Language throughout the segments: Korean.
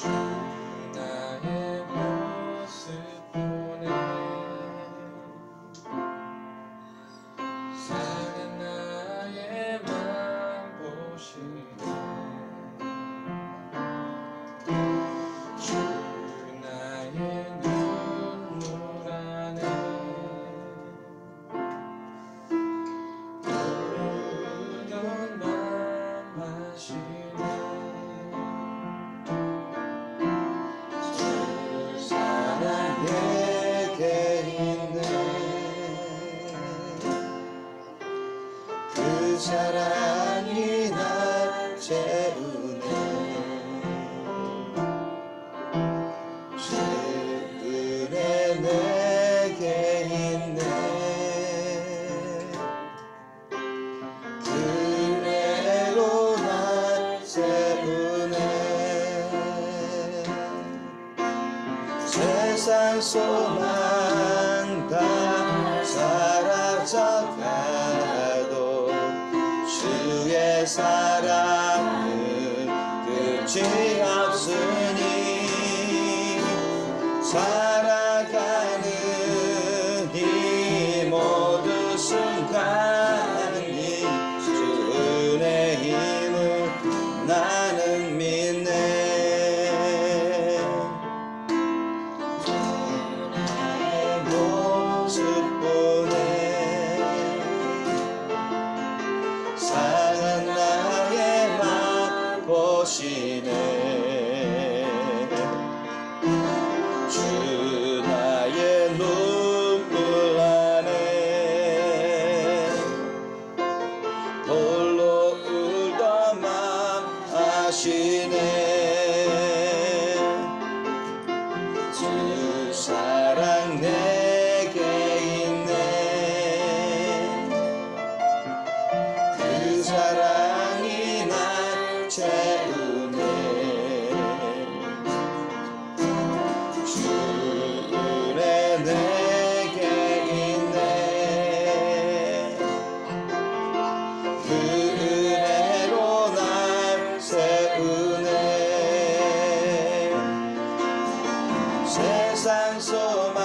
나의 모습 보네 작은 나의 맘 보시네 주 나의 눈물 안에 모르던 맘 아시네 내게 있네 그 사랑이 날 채우네 최근에 내게 있네 그대로 날 세우네 세상 소망 다 사라져가도 주의 사랑은 끝이 없으니 살아가는 이 모든 순간이 주의 힘을 나는 믿네 상한 나의 맘 보시네 주 나의 눈물 안에 홀로 울던 맘 아시네 주 사랑 내게 있네 그 사랑이 날 채우네 주의 내게 있네 그 은혜로 날 세우네 세상 소망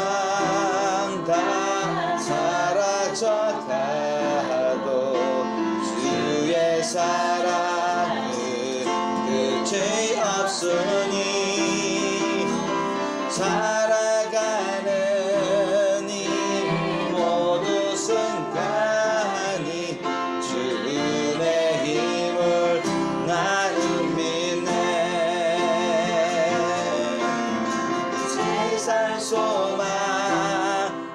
다 사라져가도 주의 사랑은 끝이 없으니 살아가는 이 모든 순간이 주의 힘을 나는 믿네 세상 소망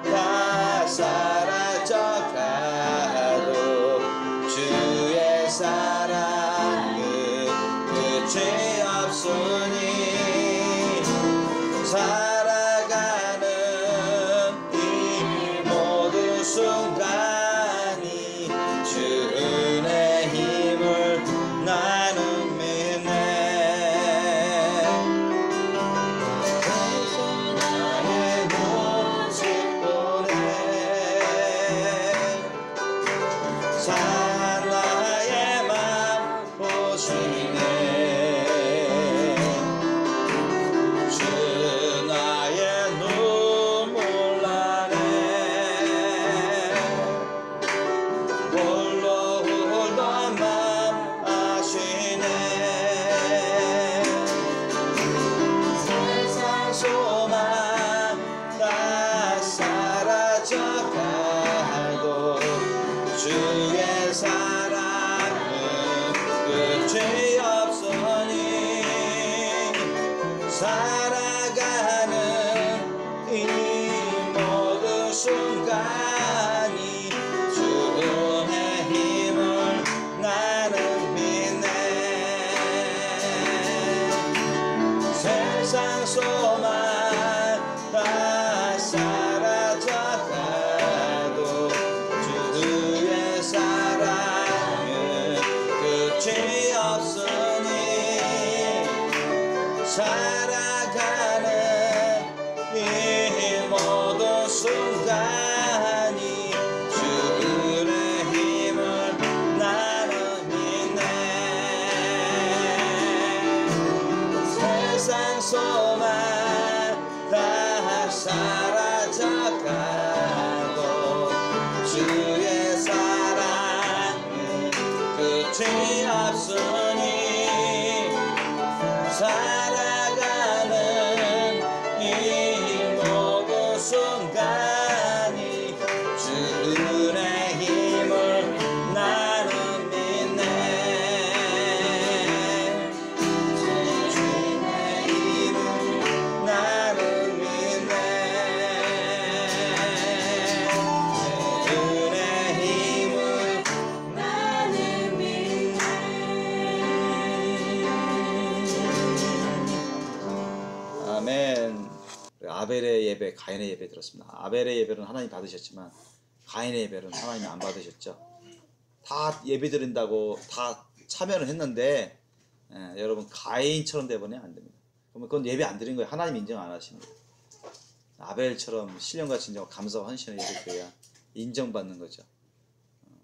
다 사라져가도 주의 사랑은 끝이 없으니 살아가는 이 모든 순간이 주의 힘을 나는 믿네 나의 모습 보네 상한 나의 맘 보시네 주 나의 눈물 안에 홀로 울던 맘 아시네 세상 소망 다 사라져가도 주의 사랑은 끝이 없으니 살아가는 이 모든 순간이 주의 힘을 나는 믿네 세상 소망 다 사라져가도 주의 사랑은 끝이 없으니 살아가는 이 모든 순간이 주의 힘을 나는 믿네 세상 세상 소망 다 사라져가고 주의 사랑은 끝이 없으니 살아가는 이 모든 순간이 주의 힘을 나는 믿네. 주의 힘을 나는 믿네. 주의 힘을 나는 믿네. 아멘. 아벨의 예배, 가인의 예배 들었습니다. 아벨의 예배는 하나님 받으셨지만 가인의 예배는 하나님이 안 받으셨죠. 다 예배 드린다고 다 참여를 했는데 여러분 가인처럼 되버리면 안 됩니다. 그러면 그건 예배 안 드린 거예요. 하나님 인정 안 하십니다. 아벨처럼 신령과 진정, 감사와 헌신을 예배드려야 인정받는 거죠.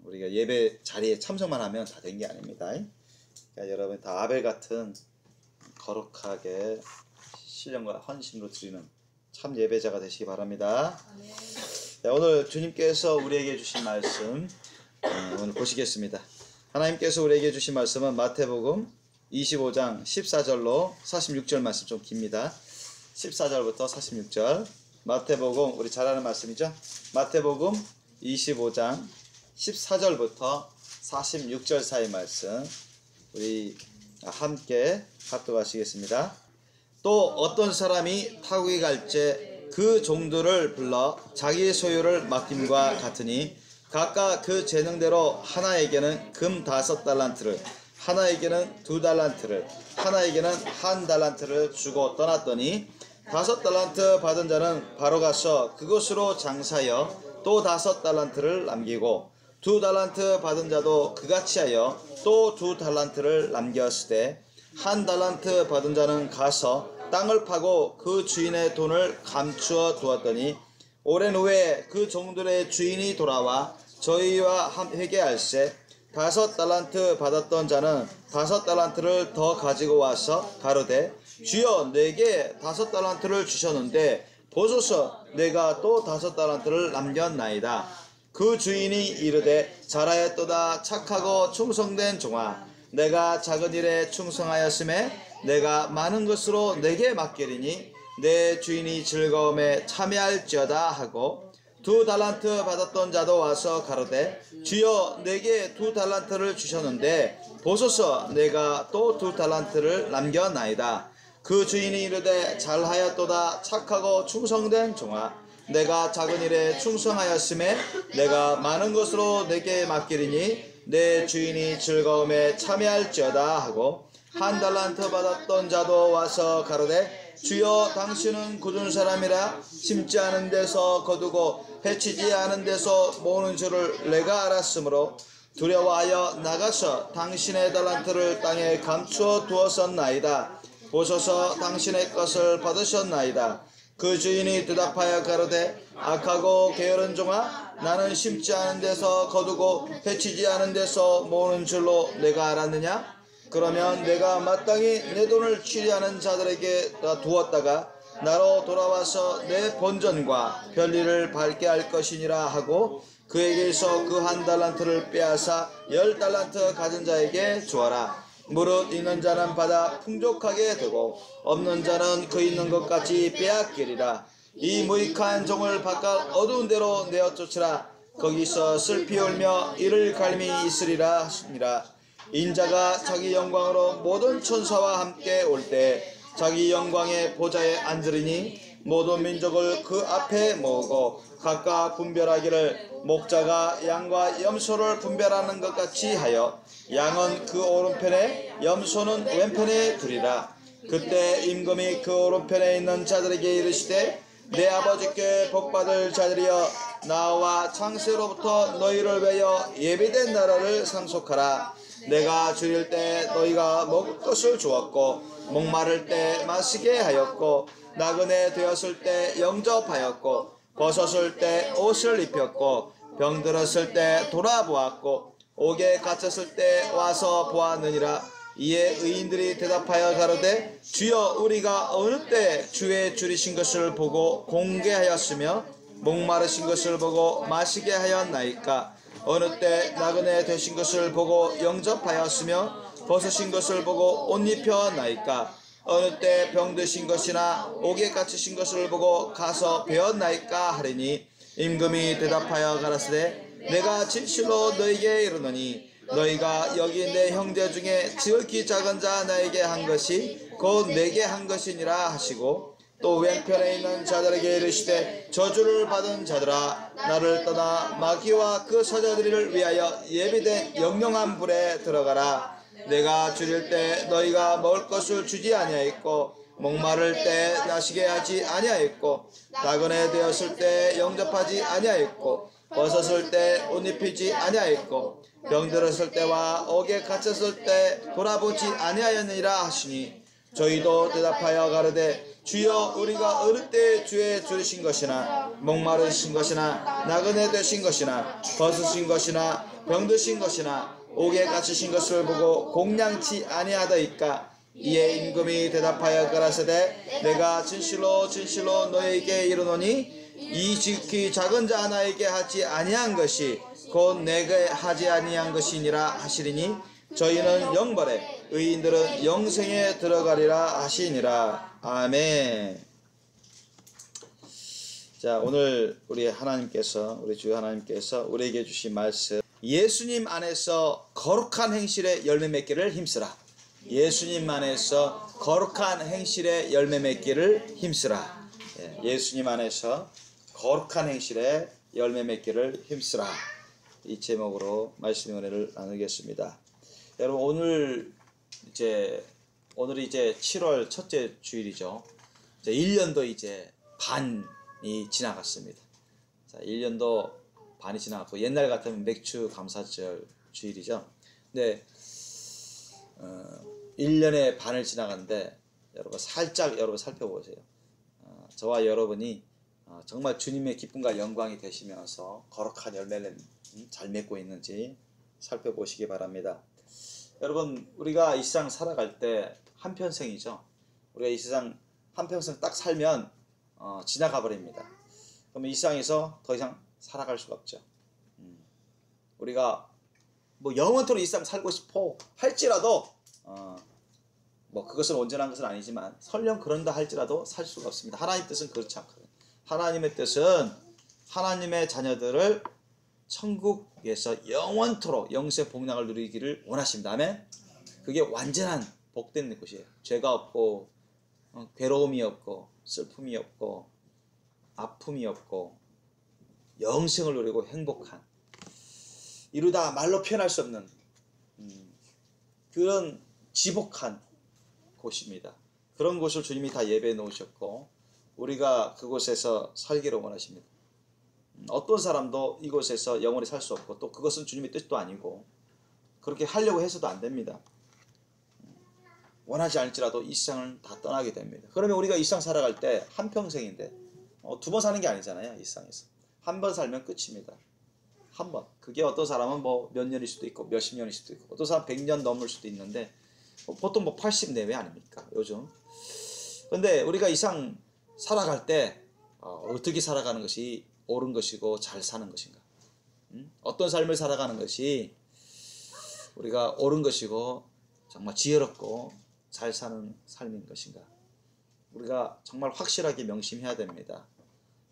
우리가 예배 자리에 참석만 하면 다 된 게 아닙니다. 그러니까 여러분 다 아벨 같은 거룩하게 신령과 헌신으로 드리는 참 예배자가 되시기 바랍니다. 네, 오늘 주님께서 우리에게 주신 말씀 오늘 보시겠습니다. 하나님께서 우리에게 주신 말씀은 마태복음 25장 14절로 46절 말씀, 좀 깁니다. 14절부터 46절 마태복음, 우리 잘 아는 말씀이죠. 마태복음 25장 14절부터 46절 사이 말씀 우리 함께 합독하시겠습니다. 또 어떤 사람이 타국에 갈지 그 종들을 불러 자기의 소유를 맡김과 같으니 각각 그 재능대로 하나에게는 금 5달란트를, 하나에게는 2달란트를, 하나에게는 1달란트를 주고 떠났더니 5달란트 받은 자는 바로 가서 그곳으로 장사하여 또 5달란트를 남기고 2달란트 받은 자도 그같이 하여 또 2달란트를 남겼으되 1달란트 받은 자는 가서 땅을 파고 그 주인의 돈을 감추어 두었더니 오랜 후에 그 종들의 주인이 돌아와 저희와 회개할세 5달란트 받았던 자는 5달란트를 더 가지고 와서 가로되 주여 내게 5달란트를 주셨는데 보소서 내가 또 5달란트를 남겼나이다. 그 주인이 이르되 잘하였도다 착하고 충성된 종아, 내가 작은 일에 충성하였음에 내가 많은 것으로 내게 맡기리니 내 주인이 즐거움에 참여할지어다 하고 2달란트 받았던 자도 와서 가로되 주여 내게 2달란트를 주셨는데 보소서 내가 또 2달란트를 남겨나이다. 그 주인이 이르되 잘하였도다 착하고 충성된 종아, 내가 작은 일에 충성하였음에 내가 많은 것으로 내게 맡기리니 내 주인이 즐거움에 참여할지어다 하고 1달란트 받았던 자도 와서 가로되 주여 당신은 굳은 사람이라 심지 않은 데서 거두고 해치지 않은 데서 모으는 줄을 내가 알았으므로 두려워하여 나가서 당신의 달란트를 땅에 감추어 두었었나이다. 보소서 당신의 것을 받으셨나이다. 그 주인이 대답하여 가로되 악하고 게으른 종아, 나는 심지 않은 데서 거두고 해치지 않은 데서 모으는 줄로 내가 알았느냐? 그러면 내가 마땅히 내 돈을 취리하는 자들에게 두었다가 나로 돌아와서 내 본전과 별일을 밝게 할 것이니라 하고 그에게서 그 1달란트를 빼앗아 10달란트 가진 자에게 주어라. 무릇 있는 자는 받아 풍족하게 되고 없는 자는 그 있는 것 같이 빼앗기리라. 이 무익한 종을 바깥 어두운 데로 내어 쫓으라. 거기서 슬피 울며 이를 갈미 있으리라 하시니라. 인자가 자기 영광으로 모든 천사와 함께 올 때 자기 영광의 보좌에 앉으리니 모든 민족을 그 앞에 모으고 각각 분별하기를 목자가 양과 염소를 분별하는 것 같이 하여 양은 그 오른편에 염소는 왼편에 두리라. 그때 임금이 그 오른편에 있는 자들에게 이르시되 내 아버지께 복받을 자들이여 나와 창세로부터 너희를 위하여 예비된 나라를 상속하라. 내가 줄일 때 너희가 먹을 것을 주었고 목마를 때 마시게 하였고 나그네 되었을 때 영접하였고 벗었을 때 옷을 입혔고 병들었을 때 돌아보았고 옥에 갇혔을 때 와서 보았느니라. 이에 의인들이 대답하여 가로되 주여 우리가 어느 때 주의 줄이신 것을 보고 공개하였으며 목마르신 것을 보고 마시게 하였나이까. 어느 때 나그네 되신 것을 보고 영접하였으며 벗으신 것을 보고 옷 입혔나이까. 어느 때 병드신 것이나 옥에 갇히신 것을 보고 가서 배웠나이까 하리니 임금이 대답하여 가라사대 내가 진실로 너에게 이르노니 너희가 여기 내 형제 중에 지극히 작은 자 나에게 한 것이 곧 내게 한 것이니라 하시고 또 왼편에 있는 자들에게 이르시되 저주를 받은 자들아 나를 떠나 마귀와 그 사자들을 위하여 예비된 영영한 불에 들어가라. 내가 줄일 때 너희가 먹을 것을 주지 아니하였고 목마를 때 마시게 하지 아니하였고 나그네 되었을 때 영접하지 아니하였고 벗었을 때 옷 입히지 아니하였고 병들었을 때와 옥에 갇혔을 때 돌아보지 아니하였느니라 하시니 저희도 대답하여 가로되 주여 우리가 어느 때 주의 줄이신 것이나 목마르신 것이나 나그네 되신 것이나 벗으신 것이나 병드신 것이나 옥에 갇히신 것을 보고 공양치 아니하더이까. 이에 임금이 대답하여 가라사대 내가 진실로 진실로 너에게 이르노니 이 지극히 작은 자 하나에게 하지 아니한 것이 곧 내게 하지 아니한 것이니라 하시리니 저희는 영벌에 의인들은 영생에 들어가리라 하시니라. 아멘. 자, 오늘 우리 하나님께서 우리 주 하나님께서 우리에게 주신 말씀 예수님 안에서 거룩한 행실의 열매 맺기를 힘쓰라. 예수님 안에서 거룩한 행실의 열매 맺기를 힘쓰라. 예수님 안에서 거룩한 행실의 열매 맺기를 힘쓰라. 이 제목으로 말씀의 은혜를 나누겠습니다. 여러분 오늘이 이제 7월 첫째 주일이죠. 이제 1년도 이제 반이 지나갔습니다. 자, 1년도 반이 지나갔고 옛날 같으면 맥주 감사절 주일이죠. 근데 1년의 반을 지나갔는데 여러분 살짝 살펴보세요. 저와 여러분이 정말 주님의 기쁨과 영광이 되시면서 거룩한 열매를 잘 맺고 있는지 살펴보시기 바랍니다. 여러분 우리가 이 세상 살아갈 때 한평생이죠. 우리가 이 세상 한평생 딱 살면 지나가 버립니다. 그러면 이 세상에서 더 이상 살아갈 수가 없죠. 우리가 뭐 영원토록 이 세상 살고 싶어 할지라도 뭐 그것은 온전한 것은 아니지만 설령 그런다 할지라도 살 수가 없습니다. 하나님 뜻은 그렇지 않거든요. 하나님의 뜻은 하나님의 자녀들을 천국에서 영원토록 영생 복락을 누리기를 원하십니다. 아멘. 그게 완전한 복된 것이에요. 죄가 없고 괴로움이 없고 슬픔이 없고 아픔이 없고 영생을 누리고 행복한 이루다 말로 표현할 수 없는 그런 지복한 곳입니다. 그런 곳을 주님이 다 예배해 놓으셨고 우리가 그곳에서 살기를 원하십니다. 어떤 사람도 이곳에서 영원히 살 수 없고 또 그것은 주님의 뜻도 아니고 그렇게 하려고 해서도 안 됩니다. 원하지 않을지라도 이 세상을 다 떠나게 됩니다. 그러면 우리가 이 세상 살아갈 때 한평생인데 2번 사는 게 아니잖아요. 이 세상에서 한 번 살면 끝입니다. 한 번. 그게 어떤 사람은 뭐 몇 년일 수도 있고 몇십 년일 수도 있고 어떤 사람 100년 넘을 수도 있는데 보통 뭐 80 내외 아닙니까 요즘. 근데 우리가 이 세상 살아갈 때 어떻게 살아가는 것이 옳은 것이고 잘 사는 것인가, 어떤 삶을 살아가는 것이 우리가 옳은 것이고 정말 지혜롭고 잘 사는 삶인 것인가, 우리가 정말 확실하게 명심해야 됩니다.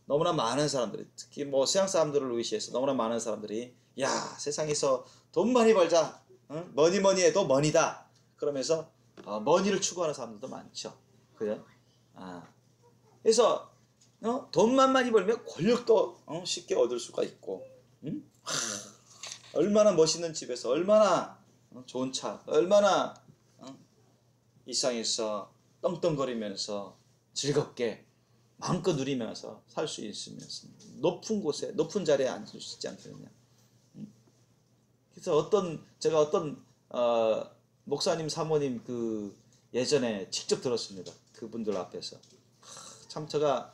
너무나 많은 사람들이, 특히 뭐 세상 사람들을 의시해서 너무나 많은 사람들이 야 세상에서 돈 많이 벌자, 뭐니 해도 머니다 그러면서 머니를 추구하는 사람들도 많죠. 그죠? 그래서 돈만 많이 벌면 권력도 쉽게 얻을 수가 있고, 얼마나 멋있는 집에서 얼마나 좋은 차, 얼마나 이 세상에서 떵떵거리면서 즐겁게 마음껏 누리면서 살 수 있으면서 높은 곳에 높은 자리에 앉을 수 있지 않겠느냐. 그래서 제가 어떤 목사님 사모님 그 예전에 직접 들었습니다. 그분들 앞에서 참 제가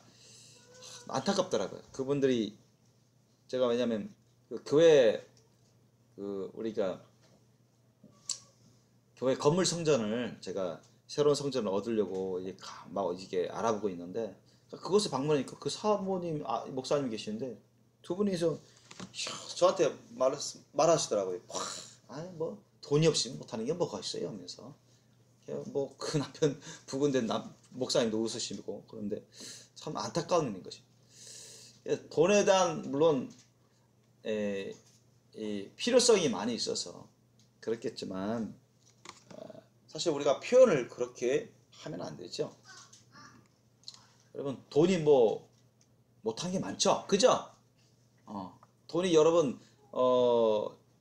안타깝더라고요. 그분들이 제가 왜냐면 그 교회 우리가 교회 건물 성전을 제가 새로운 성전을 얻으려고 막 이게 알아보고 있는데 그것을 방문하니까 그 사모님 목사님이 계시는데 두 분이서 저한테 말하시더라고요. 아니 뭐 돈이 없이 못하는 게 뭐가 있어요 하면서 뭐 그 남편 부근된 목사님도 웃으시고 그런데 참 안타까운 일인 것이 돈에 대한 물론 이 필요성이 많이 있어서 그렇겠지만 사실 우리가 표현을 그렇게 하면 안 되죠. 여러분 돈이 뭐 못한 게 많죠, 그죠? 돈이 여러분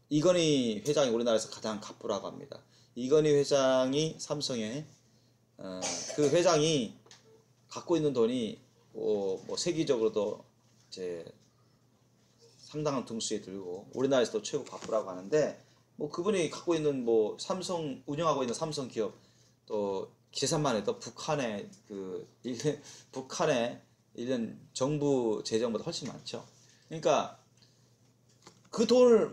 이건희 회장이 우리나라에서 가장 갑부라고 합니다. 이건희 회장이 삼성의 그 회장이 갖고 있는 돈이 뭐 세계적으로도 이제 상당한 등수에 들고 우리나라에서도 최고 갑부라고 하는데 뭐 그분이 갖고 있는 뭐 삼성 운영하고 있는 삼성 기업 또 계산만 해도 북한의 북한의 1년 정부 재정보다 훨씬 많죠. 그러니까 그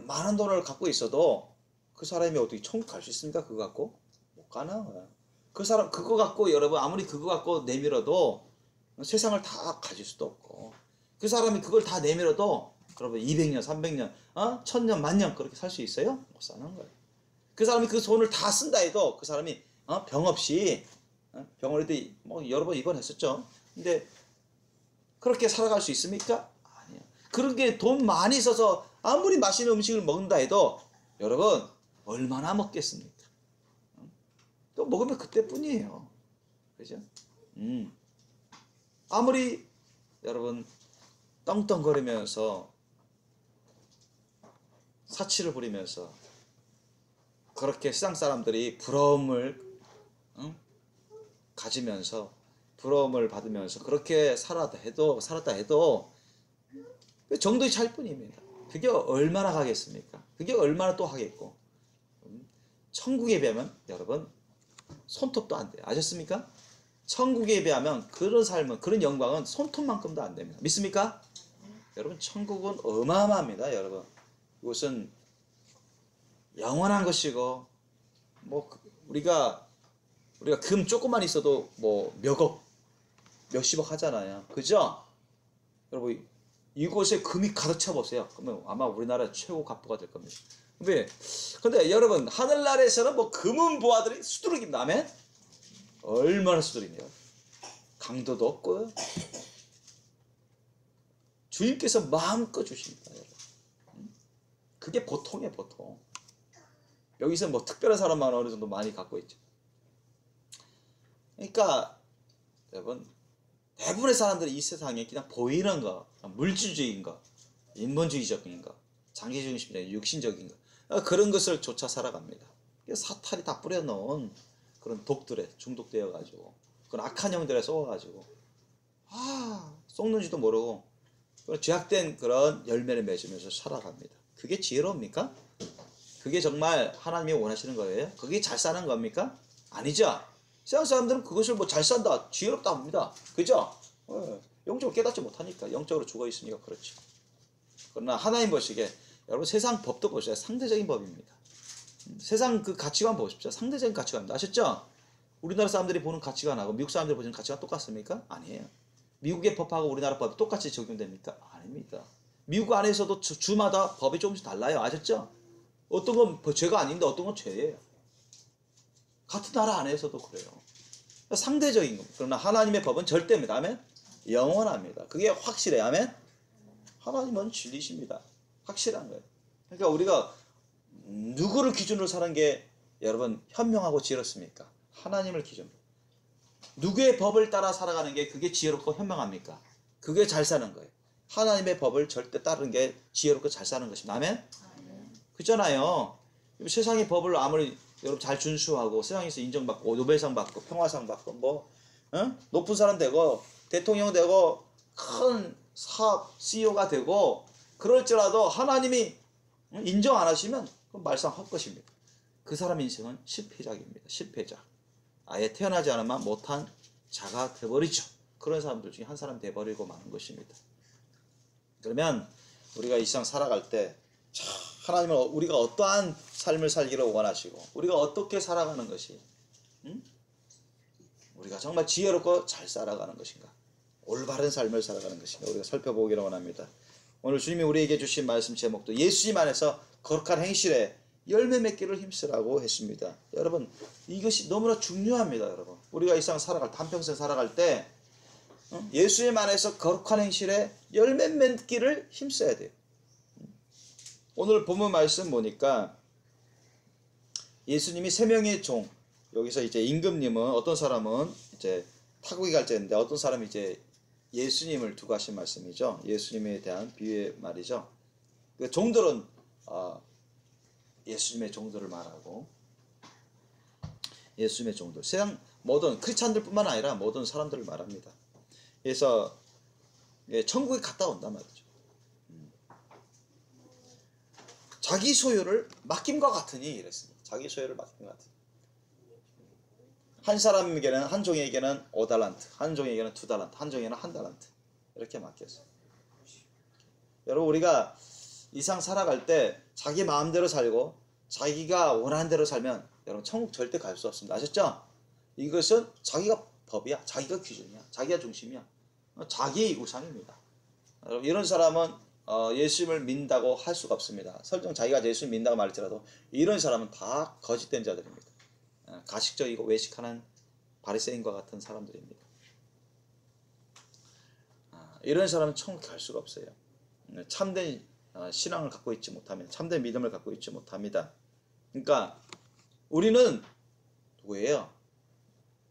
많은 돈을 갖고 있어도 그 사람이 어떻게 천국 갈 수 있습니까? 그거 갖고 못 가나. 그 사람 그거 갖고 여러분 아무리 그거 갖고 내밀어도 세상을 다 가질 수도 없고 그 사람이 그걸 다 내밀어도 그러면 200년, 300년, 1000년, 만년 그렇게 살 수 있어요? 못 사는 거예요. 그 사람이 그 돈을 다 쓴다 해도 그 사람이 병 없이 병원에도 뭐 여러 번 입원했었죠. 근데 그렇게 살아갈 수 있습니까? 아니요. 그런 게 돈 많이 있어서 아무리 맛있는 음식을 먹는다 해도 여러분 얼마나 먹겠습니까? 또 먹으면 그때뿐이에요. 그죠? 아무리 여러분 떵떵거리면서 사치를 부리면서 그렇게 세상 사람들이 부러움을 가지면서 부러움을 받으면서 그렇게 살았다 해도 정도의 차일 뿐입니다. 그게 얼마나 가겠습니까? 그게 얼마나 또 하겠고 천국에 비하면 여러분 손톱도 안 돼요. 아셨습니까? 천국에 비하면 그런 삶은 그런 영광은 손톱만큼도 안 됩니다. 믿습니까? 여러분 천국은 어마어마합니다. 여러분 이것은 영원한 것이고 뭐 우리가 금 조금만 있어도 뭐 몇억 몇십억 하잖아요. 그죠? 여러분 이곳에 금이 가득 차 보세요. 그러면 아마 우리나라 최고 갑부가 될 겁니다. 근데 여러분 하늘나라에서는 뭐 금은 보아들이 수두룩입니다. 아멘? 얼마나 수두룩이에요. 강도도 없고요. 주님께서 마음껏 주십니다. 여러분. 그게 보통이에요, 보통. 여기서 뭐 특별한 사람만 어느 정도 많이 갖고 있죠. 그러니까 여러분 대부분의 사람들이 이 세상에 그냥 보이는 거, 물질주의인 거, 인본주의적인 거, 장기중심적인 육신적인 거 그런 것을 쫓아 살아갑니다. 사탄이 다 뿌려놓은 그런 독들에 중독되어 가지고 그런 악한 영들에 쏘아가지고 속는지도 모르고 죄악된 그런 열매를 맺으면서 살아갑니다. 그게 지혜로웁니까? 그게 정말 하나님이 원하시는 거예요? 그게 잘 사는 겁니까? 아니죠. 세상 사람들은 그것을 뭐 잘 산다, 지혜롭다 합니다. 그죠? 영적으로 깨닫지 못하니까 영적으로 죽어 있으니까 그렇죠. 그러나 하나님 보시기에 여러분 세상 법도 보셔야 상대적인 법입니다. 세상 그 가치관 보십시오. 상대적인 가치관입니다. 아셨죠? 우리나라 사람들이 보는 가치관하고 미국 사람들이 보는 가치관 똑같습니까? 아니에요. 미국의 법하고 우리나라 법이 똑같이 적용됩니까? 아닙니다. 미국 안에서도 주마다 법이 조금씩 달라요. 아셨죠? 어떤 건 죄가 아닌데 어떤 건 죄예요. 같은 나라 안에서도 그래요. 상대적인 겁니다. 그러나 하나님의 법은 절대입니다. 아멘? 영원합니다. 그게 확실해요. 아멘? 하나님은 진리십니다. 확실한 거예요. 그러니까 우리가 누구를 기준으로 사는 게 여러분 현명하고 지혜롭습니까? 하나님을 기준으로. 누구의 법을 따라 살아가는 게 그게 지혜롭고 현명합니까? 그게 잘 사는 거예요. 하나님의 법을 절대 따르는 게 지혜롭고 잘 사는 것입니다. 아멘? 그렇잖아요. 세상의 법을 아무리 여러분 잘 준수하고 세상에서 인정받고 노벨상 받고 평화상 받고 뭐 높은 사람 되고 대통령 되고 큰 사업 CEO가 되고 그럴지라도 하나님이 인정 안 하시면 그건 말썽 헛것입니다. 그 사람 인생은 실패작입니다. 실패작. 아예 태어나지 않으면 못한 자가 되어버리죠. 그런 사람들 중에 한 사람 되어버리고 마는 것입니다. 그러면 우리가 이 세상 살아갈 때 하나님은 우리가 어떠한 삶을 살기를 원하시고 우리가 어떻게 살아가는 것이 우리가 정말 지혜롭고 잘 살아가는 것인가, 올바른 삶을 살아가는 것인가 우리가 살펴보기를 원합니다. 오늘 주님이 우리에게 주신 말씀 제목도 예수님 안에서 거룩한 행실에 열매 맺기를 힘쓰라고 했습니다. 여러분 이것이 너무나 중요합니다. 여러분 우리가 이 세상 살아갈 때, 한평생 살아갈 때 예수님 안에서 거룩한 행실에 열매 맺기를 힘써야 돼요. 오늘 본문 말씀 보니까 예수님이 세 명의 종, 여기서 이제 임금님은 어떤 사람은 이제 타국이 갈자인데 어떤 사람이 이제 예수님을 두고 하신 말씀이죠. 예수님에 대한 비유의 말이죠. 그 종들은 예수님의 종들을 말하고, 예수님의 종들, 세상 모든 크리스찬들뿐만 아니라 모든 사람들을 말합니다. 그래서 천국에 갔다 온단 말이죠. 자기 소유를 맡김과 같으니 이랬습니다. 자기 소유를 맡김과 같으니. 한 사람에게는, 한 종에게는 5달란트, 한 종에게는 2달란트, 한 종에게는 1달란트 이렇게 맡겼어요. 여러분 우리가 이상 살아갈 때 자기 마음대로 살고 자기가 원하는 대로 살면 여러분 천국 절대 갈 수 없습니다. 아셨죠? 이것은 자기가 법이야, 자기가 기준이야, 자기가 중심이야, 자기 우상입니다. 여러분 이런 사람은 예수님을 믿는다고 할 수가 없습니다. 설령 자기가 예수님 믿는다고 말할지라도 이런 사람은 다 거짓된 자들입니다. 가식적이고 외식하는 바리새인과 같은 사람들입니다. 이런 사람은 천국 갈 수가 없어요. 참된 신앙을 갖고 있지 못하면, 참된 믿음을 갖고 있지 못합니다. 그러니까 우리는 누구예요?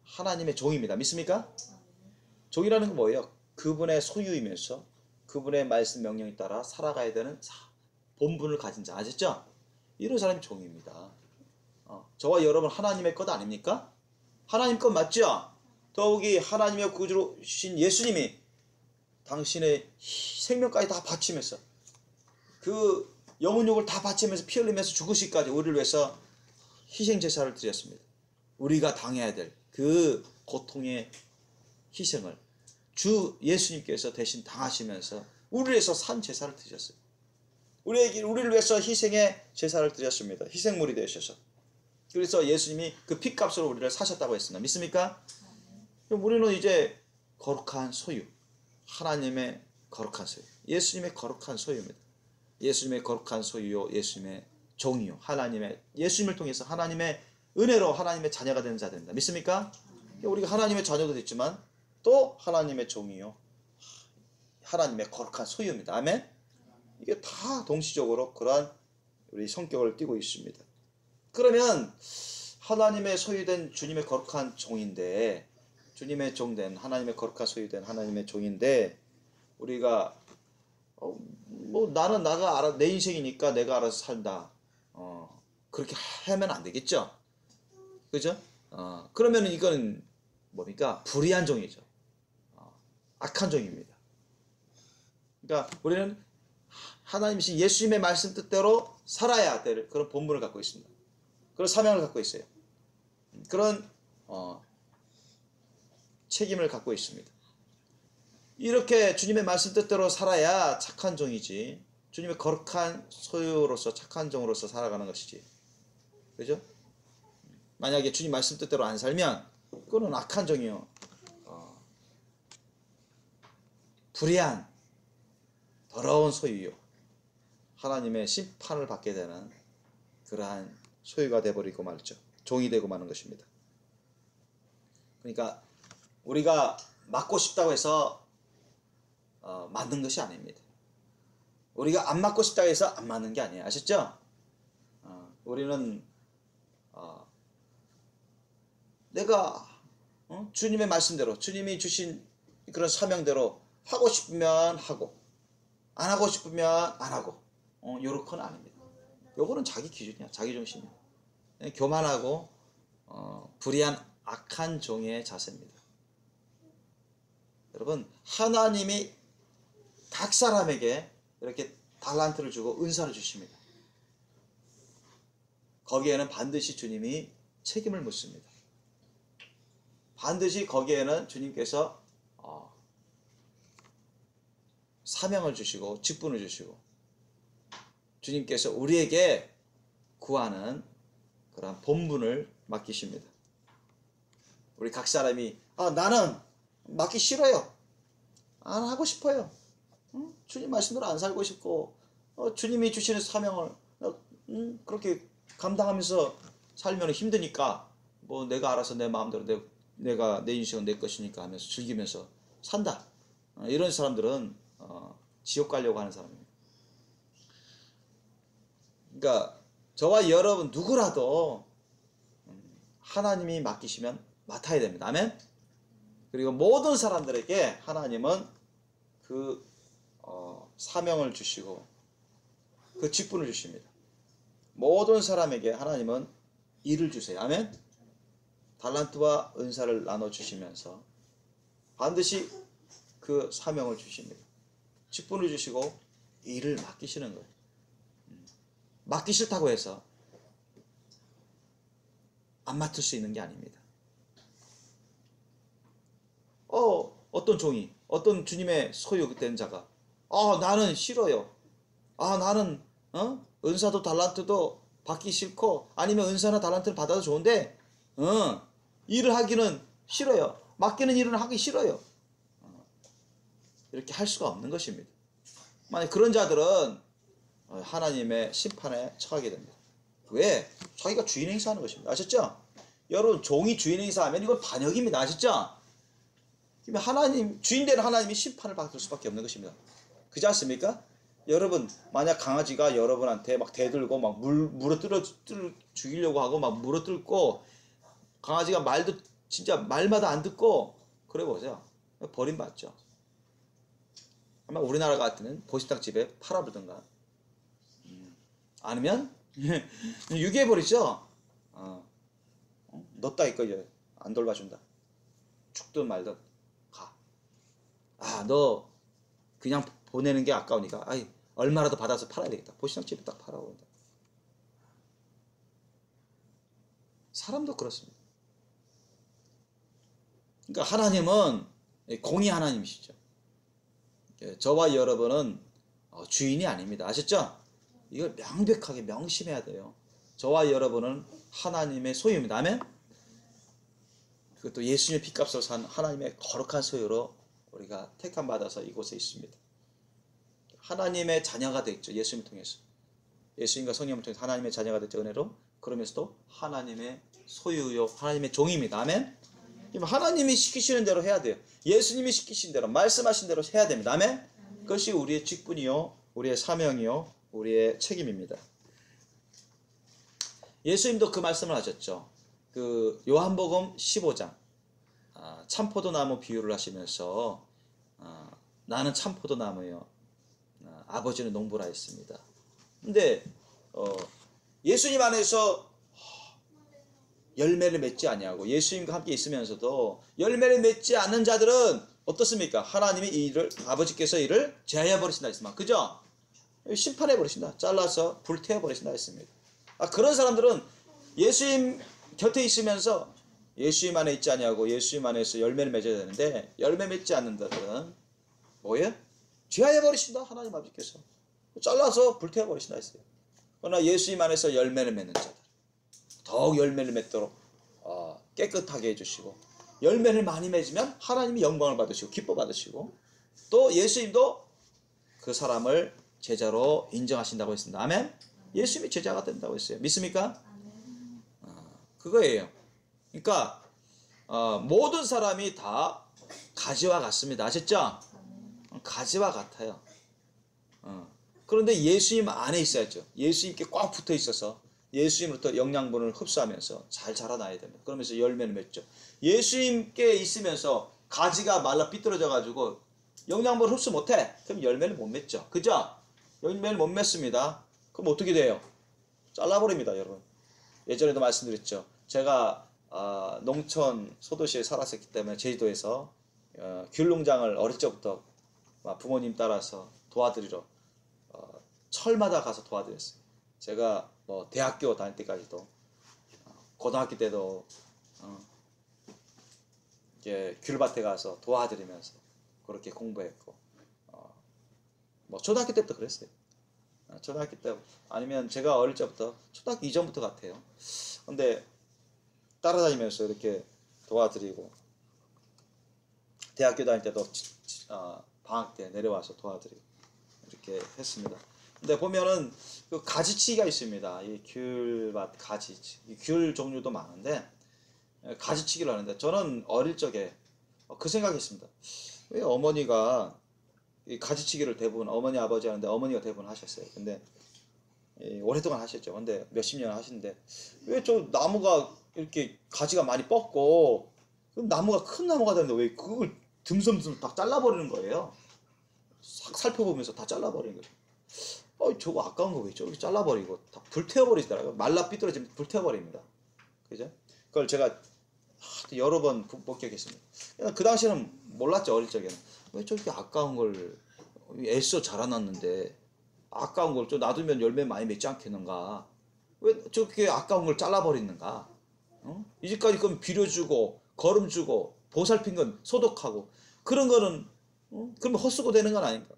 하나님의 종입니다. 믿습니까? 종이라는 건 뭐예요? 그분의 소유이면서 그분의 말씀 명령에 따라 살아가야 되는 본분을 가진 자. 아셨죠? 이런 사람이 종입니다. 저와 여러분 하나님의 것 아닙니까? 하나님 것 맞죠? 더욱이 하나님의 구주신 예수님이 당신의 생명까지 다 바치면서 그 영혼욕을 다 바치면서 피 흘리면서 죽으시기까지 우리를 위해서 희생제사를 드렸습니다. 우리가 당해야 될 그 고통의 희생을 주 예수님께서 대신 당하시면서 우리를 위해서 산 제사를 드렸어요. 우리를 위해서 희생의 제사를 드렸습니다. 희생물이 되셔서. 그래서 예수님이 그 핏값으로 우리를 사셨다고 했습니다. 믿습니까? 그럼 우리는 이제 거룩한 소유, 하나님의 거룩한 소유, 예수님의 거룩한 소유입니다. 예수님의 거룩한 소유요, 예수님의 종이요, 예수님을 통해서 하나님의 은혜로 하나님의 자녀가 되는 자들입니다. 믿습니까? 우리가 하나님의 자녀도 됐지만 또 하나님의 종이요, 하나님의 거룩한 소유입니다. 아멘? 이게 다 동시적으로 그러한 우리 성격을 띠고 있습니다. 그러면 하나님의 소유된 주님의 거룩한 종인데, 주님의 종된 하나님의 거룩한 소유된 하나님의 종인데, 우리가 뭐 나는 내 인생이니까 내가 알아서 산다, 그렇게 하면 안 되겠죠? 그죠? 그러면 이건 뭡니까? 불의한 종이죠. 악한 종입니다. 그러니까 우리는 하나님이신 예수님의 말씀 뜻대로 살아야 될 그런 본분을 갖고 있습니다. 그런 사명을 갖고 있어요. 그런 책임을 갖고 있습니다. 이렇게 주님의 말씀 뜻대로 살아야 착한 종이지, 주님의 거룩한 소유로서 착한 종으로서 살아가는 것이지. 그죠? 만약에 주님 말씀 뜻대로 안 살면 그거는 악한 종이요, 불의한 더러운 소유요, 하나님의 심판을 받게 되는 그러한 소유가 되어버리고 말죠. 종이 되고 마는 것입니다. 그러니까 우리가 맡고 싶다고 해서 맞는 것이 아닙니다. 우리가 안 맡고 싶다고 해서 안 맞는 게 아니에요. 아셨죠? 우리는 내가 주님의 말씀대로, 주님이 주신 그런 사명대로 하고 싶으면 하고, 안 하고 싶으면 안 하고, 요렇게는 아닙니다. 요거는 자기 기준이야, 자기 중심이야. 교만하고 불의한 악한 종의 자세입니다. 여러분, 하나님이 각 사람에게 이렇게 달란트를 주고 은사를 주십니다. 거기에는 반드시 주님이 책임을 묻습니다. 반드시 거기에는 주님께서 사명을 주시고 직분을 주시고, 주님께서 우리에게 구하는 그런 본분을 맡기십니다. 우리 각 사람이 나는 맡기 싫어요. 안 하고 싶어요. 주님 말씀대로 안 살고 싶고 주님이 주시는 사명을 그렇게 감당하면서 살면 힘드니까 뭐 내가 알아서 내 마음대로 내가 내 인생은 내 것이니까 하면서 즐기면서 산다. 이런 사람들은 지옥 가려고 하는 사람입니다. 그러니까 저와 여러분 누구라도 하나님이 맡기시면 맡아야 됩니다. 아멘. 그리고 모든 사람들에게 하나님은 그 사명을 주시고 그 직분을 주십니다. 모든 사람에게 하나님은 일을 주세요. 아멘. 달란트와 은사를 나눠주시면서 반드시 그 사명을 주십니다. 직분을 주시고 일을 맡기시는 거예요. 맡기 싫다고 해서 안 맡을 수 있는 게 아닙니다. 어떤 종이, 어떤 주님의 소유된 자가 나는 싫어요. 나는 은사도 달란트도 받기 싫고 아니면 은사나 달란트를 받아도 좋은데 일을 하기는 싫어요. 맡기는 일은 하기 싫어요. 이렇게 할 수가 없는 것입니다. 만약 그런 자들은 하나님의 심판에 처하게 됩니다. 왜? 자기가 주인 행사하는 것입니다. 아셨죠? 여러분 종이 주인 행사하면 이건 반역입니다. 아셨죠? 하나님 주인되는 하나님이 심판을 받을 수밖에 없는 것입니다. 그렇지 않습니까? 여러분 만약 강아지가 여러분한테 막 대들고 막 물어뜯어 죽이려고 하고 막 물어뜯고 강아지가 말도 진짜 말마다 안 듣고 그래 보세요. 버림받죠. 아마 우리나라 같으면 보식당집에 팔아버리던가 아니면 유기해버리죠. 넣었다 이거 이제 안 돌봐준다. 죽든 말든 가. 너 그냥 보내는 게 아까우니까 얼마라도 받아서 팔아야 되겠다. 보식당집에 딱 팔아온다. 사람도 그렇습니다. 그러니까 하나님은 공의 하나님이시죠. 저와 여러분은 주인이 아닙니다. 아셨죠? 이걸 명백하게 명심해야 돼요. 저와 여러분은 하나님의 소유입니다. 아멘? 그것도 예수님의 피값으로 산 하나님의 거룩한 소유로 우리가 택함 받아서 이곳에 있습니다. 하나님의 자녀가 됐죠. 예수님 통해서. 예수님과 성령을 통해서 하나님의 자녀가 됐죠. 은혜로. 그러면서도 하나님의 소유요. 하나님의 종입니다. 아멘? 하나님이 시키시는 대로 해야 돼요. 예수님이 시키신 대로 말씀하신 대로 해야 됩니다. 아멘? 그것이 우리의 직분이요. 우리의 사명이요. 우리의 책임입니다. 예수님도 그 말씀을 하셨죠. 그 요한복음 15장 참포도나무 비유를 하시면서 나는 참포도나무요. 아버지는 농부라 했습니다. 근데 예수님 안에서 열매를 맺지 아니하고 예수님과 함께 있으면서도 열매를 맺지 않는 자들은 어떻습니까? 하나님이 아버지께서 이를 제하여 버리신다 했습니다. 그죠? 심판해 버리신다. 잘라서 불태워 버리신다 했습니다. 그런 사람들은 예수님 곁에 있으면서 예수님 안에 있지 아니하고 예수님 안에서 열매를 맺어야 되는데 열매 맺지 않는 자들은 뭐예요? 제하여 버리신다. 하나님 아버지께서 잘라서 불태워 버리신다 했어요. 그러나 예수님 안에서 열매를 맺는 자들 더욱 열매를 맺도록 깨끗하게 해주시고 열매를 많이 맺으면 하나님이 영광을 받으시고 기뻐 받으시고 또 예수님도 그 사람을 제자로 인정하신다고 했습니다. 아멘? 예수님이 제자가 된다고 했어요. 믿습니까? 그거예요. 그러니까 모든 사람이 다 가지와 같습니다. 아셨죠? 가지와 같아요. 그런데 예수님 안에 있어야죠. 예수님께 꽉 붙어 있어서 예수님으로부터 영양분을 흡수하면서 잘 자라나야 됩니다. 그러면서 열매를 맺죠. 예수님께 있으면서 가지가 말라 삐뚤어져 가지고 영양분을 흡수 못해. 그럼 열매를 못 맺죠. 그죠? 열매를 못 맺습니다. 그럼 어떻게 돼요? 잘라버립니다. 여러분. 예전에도 말씀드렸죠. 제가 농촌 소도시에 살았었기 때문에 제주도에서 귤 농장을 어릴 적부터 부모님 따라서 도와드리러 철마다 가서 도와드렸어요. 제가 뭐 대학교 다닐 때까지도 고등학교 때도 이제 귤밭에 가서 도와드리면서 그렇게 공부했고 뭐 초등학교 때부터 그랬어요. 초등학교 때 아니면 제가 어릴 적부터 초등학교 이전부터 같아요. 근데 따라다니면서 이렇게 도와드리고 대학교 다닐 때도 방학 때 내려와서 도와드리고 이렇게 했습니다. 근데 보면은 그 가지치기가 있습니다. 이 귤밭 가지치, 이 귤 종류도 많은데 가지치기를 하는데 저는 어릴 적에 그 생각했습니다. 왜 어머니가 이 가지치기를 대부분 어머니 아버지 하는데 어머니가 대부분 하셨어요. 근데 오랫동안 하셨죠. 근데 몇십 년 하시는데 왜 저 나무가 이렇게 가지가 많이 뻗고 나무가 큰 나무가 되는데 왜 그걸 듬성듬성 딱 잘라버리는 거예요. 싹 살펴보면서 다 잘라버리는 거예요. 저거 아까운 거 왜 저렇게 잘라버리고 다 불태워버리더라고요. 말라 삐뚤어지면 불태워버립니다. 그죠? 그걸 제가 여러 번 목격했습니다. 그 당시에는 몰랐죠. 어릴 적에는 왜 저렇게 아까운 걸 애써 자라났는데 아까운 걸 좀 놔두면 열매 많이 맺지 않겠는가? 왜 저렇게 아까운 걸 잘라버리는가? 이제까지 그럼 비료주고 거름주고 보살핀 건 소독하고 그런 거는 그러면 헛수고 되는 건 아닌가?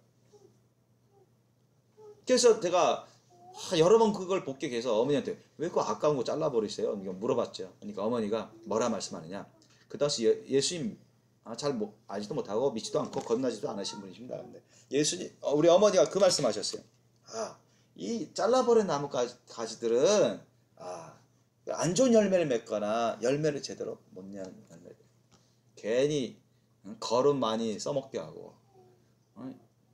그래서 제가 여러 번 그걸 복귀해서 어머니한테 왜 그 아까운 거 잘라버리세요? 물어봤죠. 그러니까 어머니가 뭐라 말씀하느냐. 그 당시 예수님 잘 알지도 못하고 믿지도 않고 건너지도 않으신 분이십니다. 근데 예수님, 우리 어머니가 그 말씀하셨어요. 이 잘라버린 나무 가지들은 안 좋은 열매를 맺거나 열매를 제대로 못 내는 열매들. 괜히 거름 많이 써먹게 하고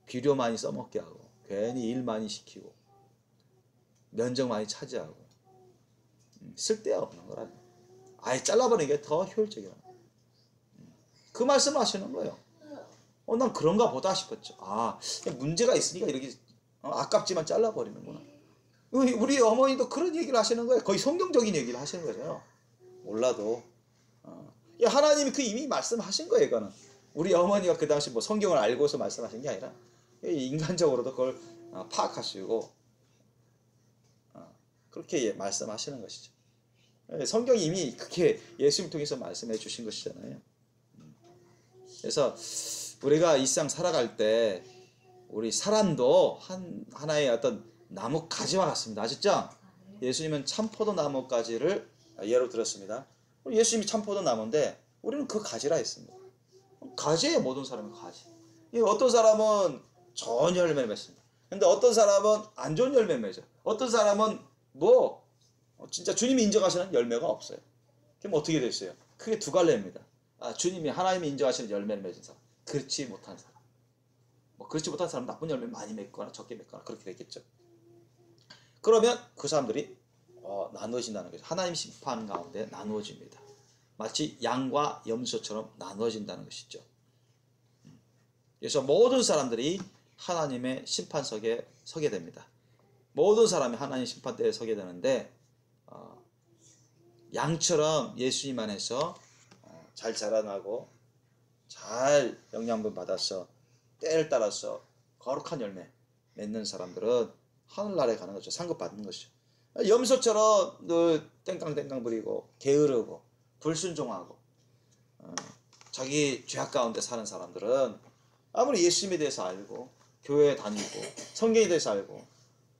비료 많이 써먹게 하고 괜히 일 많이 시키고 면적 많이 차지하고 쓸데없는 거라. 아예 잘라버리는 게 더 효율적이라. 그 말씀을 하시는 거예요. 난 그런가 보다 싶었죠. 문제가 있으니까 이렇게 아깝지만 잘라버리는구나. 우리 어머니도 그런 얘기를 하시는 거예요. 거의 성경적인 얘기를 하시는 거죠. 몰라도 하나님이 그 이미 말씀하신 거예요. 이거는 우리 어머니가 그 당시 뭐 성경을 알고서 말씀하신 게 아니라 인간적으로도 그걸 파악하시고 그렇게 말씀하시는 것이죠. 성경이 이미 그렇게 예수님 통해서 말씀해 주신 것이잖아요. 그래서 우리가 이 세상 살아갈 때 우리 사람도 하나의 어떤 나무 가지와 같습니다. 아셨죠? 예수님은 참포도 나무 가지를 예로 들었습니다. 예수님이 참포도 나무인데 우리는 그 가지라 했습니다. 가지예요. 모든 사람은 가지. 어떤 사람은 좋은 열매를 맺습니다. 근데 어떤 사람은 안 좋은 열매를 맺어요. 어떤 사람은 진짜 주님이 인정하시는 열매가 없어요. 그럼 어떻게 됐어요? 크게 두 갈래입니다. 주님이 하나님이 인정하시는 열매를 맺은 사람, 그렇지 못한 사람. 그렇지 못한 사람은 나쁜 열매 많이 맺거나 적게 맺거나 그렇게 되겠죠. 그러면 그 사람들이 나누어진다는 거죠. 하나님 심판 가운데 나누어집니다. 마치 양과 염소처럼 나누어진다는 것이죠. 그래서 모든 사람들이 하나님의 심판석에 서게 됩니다. 모든 사람이 하나님 심판대에 서게 되는데 양처럼 예수님 안에서 잘 자라나고 잘 영양분 받아서 때를 따라서 거룩한 열매 맺는 사람들은 하늘나라에 가는 거죠. 상급 받는 것이죠. 염소처럼 땡깡땡깡 부리고 게으르고 불순종하고 자기 죄악 가운데 사는 사람들은 아무리 예수님에 대해서 알고 교회에 다니고 성경에 대해서 알고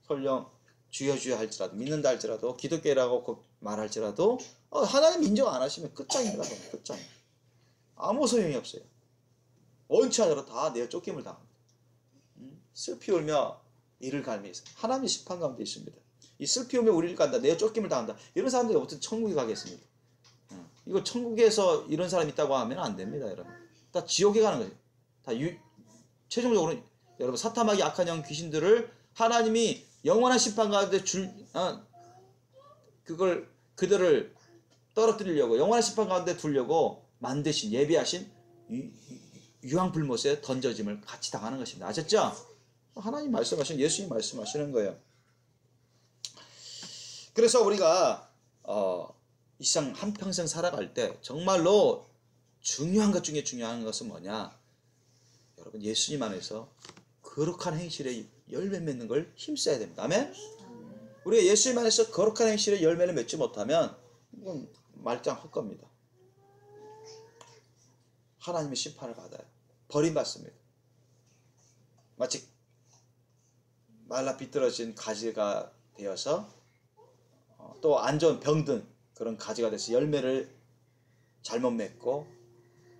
설령 주여 주여 할지라도 믿는다 할지라도 기독교라고 말할지라도 하나님 인정 안 하시면 끝장입니다. 끝장. 아무 소용이 없어요. 원치 않으로 다 내어 쫓김을 당합니다. 슬피 울며 이를 갈미 하나님의 심판 가운데 있습니다. 이 슬피 울며 우리를 간다. 내어 쫓김을 당한다. 이런 사람들이 어떻게 천국에 가겠습니까? 이거 천국에서 이런 사람이 있다고 하면 안 됩니다. 여러분. 다 지옥에 가는 거예요. 다 최종적으로 여러분 사탐하기 악한 영 귀신들을 하나님이 영원한 심판 가운데 그들을 떨어뜨리려고 영원한 심판 가운데 두려고 만드신 예비하신 유황불못에 던져짐을 같이 당하는 것입니다. 아셨죠? 하나님 말씀하시는 예수님 말씀하시는 거예요. 그래서 우리가 이 세상 한평생 살아갈 때 정말로 중요한 것 중에 중요한 것은 뭐냐? 여러분 예수님 안에서 거룩한 행실에 열매 맺는 걸 힘써야 됩니다. 아멘? 우리가 예수님 안에서 거룩한 행실에 열매를 맺지 못하면 이건 말짱 헛겁니다. 하나님의 심판을 받아요. 버림받습니다. 마치 말라 비뚤어진 가지가 되어서 또 안 좋은 병든 그런 가지가 돼서 열매를 잘못 맺고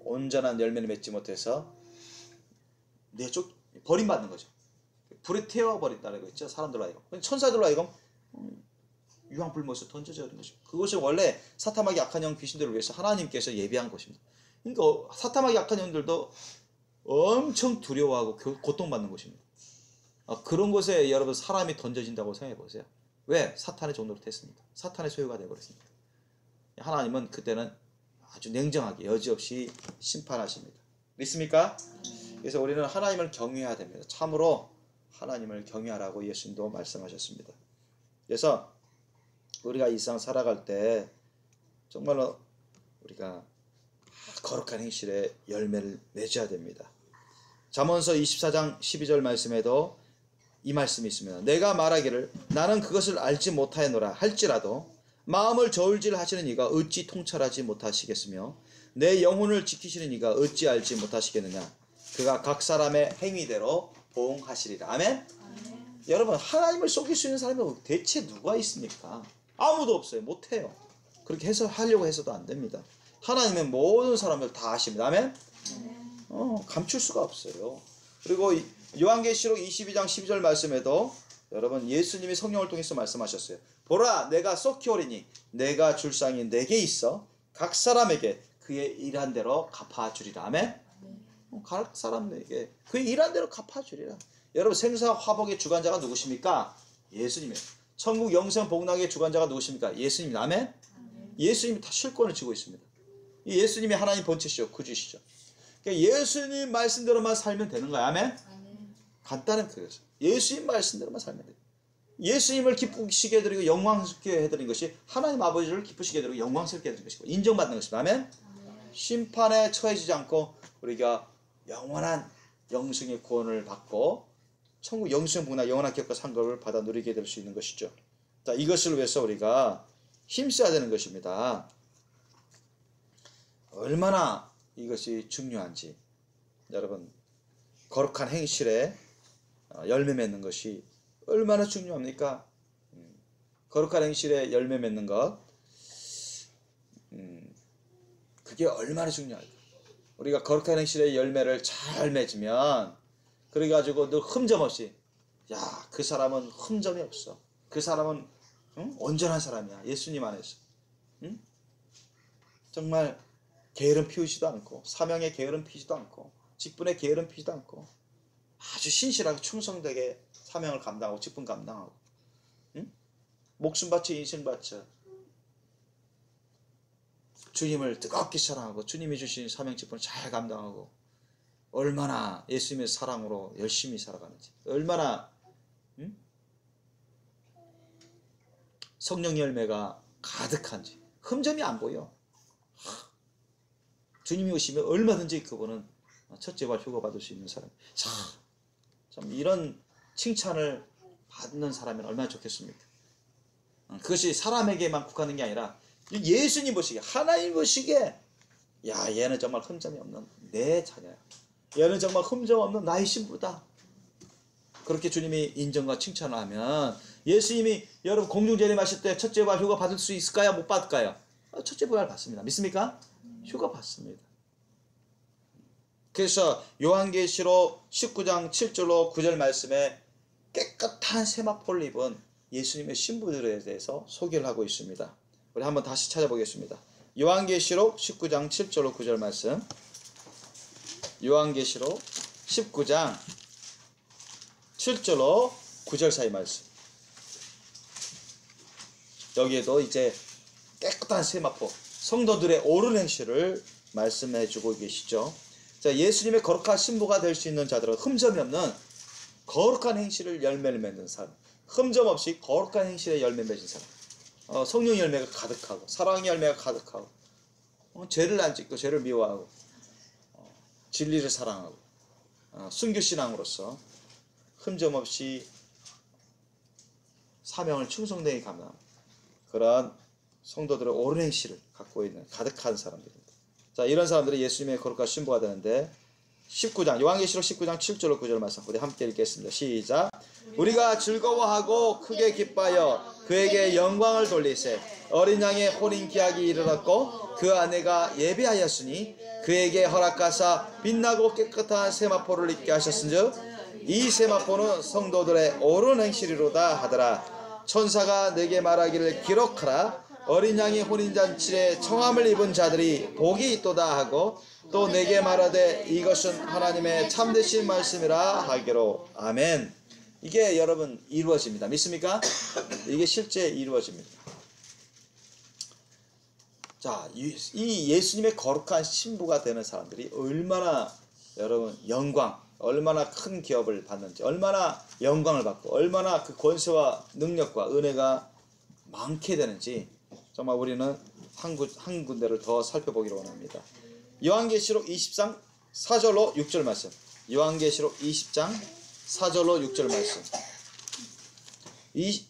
온전한 열매를 맺지 못해서 버림받는 거죠. 불에 태워버린다는 거 있죠. 사람들로 하여금. 천사들로 하여금 유황불못에 던져져 있는 것입니다. 그것은 원래 사탐하기 약한 영 귀신들을 위해서 하나님께서 예비한 것입니다. 그러니까 사탐하기 약한 영들도 엄청 두려워하고 고통받는 것입니다. 그런 곳에 여러분 사람이 던져진다고 생각해 보세요. 왜? 사탄의 종로로 됐습니다. 사탄의 소유가 되어버렸습니다. 하나님은 그때는 아주 냉정하게 여지없이 심판하십니다. 믿습니까? 그래서 우리는 하나님을 경외해야 됩니다. 참으로 하나님을 경외하라고 예수님도 말씀하셨습니다. 그래서 우리가 이 세상 살아갈 때 정말로 우리가 거룩한 행실에 열매를 맺어야 됩니다. 잠언서 24장 12절 말씀에도 이 말씀이 있습니다. 내가 말하기를 나는 그것을 알지 못하였노라 할지라도 마음을 저울질 하시는 이가 어찌 통찰하지 못하시겠으며 내 영혼을 지키시는 이가 어찌 알지 못하시겠느냐. 그가 각 사람의 행위대로 보응하시리라. 아멘? 여러분 하나님을 속일 수 있는 사람이 대체 누가 있습니까? 아무도 없어요. 못해요. 그렇게 하려고 해서도 안 됩니다. 하나님은 모든 사람을 다 아십니다. 아멘? 감출 수가 없어요. 그리고 요한계시록 22장 12절 말씀에도 여러분 예수님이 성령을 통해서 말씀하셨어요. 보라 내가 썩히 오리니 내가 줄 쌍이 내게 있어 각 사람에게 그의 일한 대로 갚아주리라. 아멘? 각 사람에게 그의 일한 대로 갚아주리라. 여러분 생사 화복의 주관자가 누구십니까? 예수님이에요. 천국 영생 복락의 주관자가 누구십니까? 예수님입니다. 아멘? 예수님이 다 실권을 쥐고 있습니다. 이 예수님이 하나님 본체시죠. 구주시죠. 그러니까 예수님 말씀대로만 살면 되는 거야. 아멘? 간단한 그거죠. 예수님 말씀대로만 살면 돼요. 예수님을 기쁘시게 해드리고 영광스럽게 해드린 것이 하나님 아버지를 기쁘시게 해드리고 영광스럽게 해드린 것이고 인정받는 것입니다. 아멘? 심판에 처해지지 않고 우리가 영원한 영생의 구원을 받고 천국 영생 복락 영원한 기업과 상급을 받아 누리게 될 수 있는 것이죠. 자, 이것을 위해서 우리가 힘써야 되는 것입니다. 얼마나 이것이 중요한지 여러분 거룩한 행실에 열매 맺는 것이 얼마나 중요합니까? 거룩한 행실에 열매 맺는 것 그게 얼마나 중요할까? 우리가 거룩한 행실의 열매를 잘 맺으면 그래가지고 늘 흠점 없이 야, 그 사람은 흠점이 없어. 그 사람은 온전한 사람이야. 예수님 안에서. 정말 게으름 피우지도 않고 사명에 게으름 피우지도 않고 직분에 게으름 피우지도 않고 아주 신실하게 충성되게 사명을 감당하고 직분 감당하고 목숨 바쳐 인생 바쳐 주님을 뜨겁게 사랑하고 주님이 주신 사명 직분을 잘 감당하고 얼마나 예수님의 사랑으로 열심히 살아가는지 얼마나 성령 열매가 가득한지 흠점이 안 보여. 주님이 오시면 얼마든지 그분은 첫째와 휴가 받을 수 있는 사람. 참 이런 칭찬을 받는 사람은 얼마나 좋겠습니까? 그것이 사람에게만 국한된 게 아니라 예수님 보시기에 하나님 보시기에 야 얘는 정말 흠점이 없는 내 자녀야. 얘는 정말 흠점 없는 나의 신부다. 그렇게 주님이 인정과 칭찬을 하면 예수님이 여러분 공중재림하실 때 첫째 부활 휴가 받을 수 있을까요? 못 받을까요? 첫째 부활 받습니다. 믿습니까? 휴가 받습니다. 그래서 요한계시록 19장 7절로 9절 말씀에 깨끗한 세마포를 입은 예수님의 신부들에 대해서 소개를 하고 있습니다. 우리 한번 다시 찾아보겠습니다. 요한계시록 19장 7절로 9절 말씀. 요한계시록 19장 7절로 9절 사이 말씀. 여기에도 이제 깨끗한 세마포, 성도들의 옳은 행실을 말씀해주고 계시죠. 자, 예수님의 거룩한 신부가 될 수 있는 자들은 흠점이 없는 거룩한 행실을 열매를 맺는 사람, 흠점 없이 거룩한 행실에 열매 맺은 사람, 성령 열매가 가득하고 사랑의 열매가 가득하고 죄를 안 짓고 죄를 미워하고 진리를 사랑하고 순교신앙으로서 흠점 없이 사명을 충성되게 감당하는 그러한 성도들의 옳은 행실을 갖고 있는 가득한 사람들입니다. 자, 이런 사람들이 예수님의 거룩한 신부가 되는데 19장 요한계시록 19장 7절로 9절 말씀 우리 함께 읽겠습니다. 시작. 우리가 즐거워하고 크게 기뻐하여 그에게 영광을 돌리세. 어린 양의 혼인 기약이 이르렀고 그 아내가 예배하였으니 그에게 허락하사 빛나고 깨끗한 세마포를 입게 하셨은즉 이 세마포는 성도들의 옳은 행실이로다 하더라. 천사가 내게 말하기를 기록하라. 어린 양의 혼인잔치에 청함을 입은 자들이 복이 있도다 하고 또 내게 말하되 이것은 하나님의 참되신 말씀이라 하기로. 아멘. 이게 여러분 이루어집니다. 믿습니까? 이게 실제 이루어집니다. 자, 이 예수님의 거룩한 신부가 되는 사람들이 얼마나 여러분 영광, 얼마나 큰 기업을 받는지, 얼마나 영광을 받고 얼마나 그 권세와 능력과 은혜가 많게 되는지 정말 우리는 한 군데를 더 살펴보기로 원합니다. 요한계시록 20장 4절로 6절 말씀. 요한계시록 20장 4절로 6절 말씀.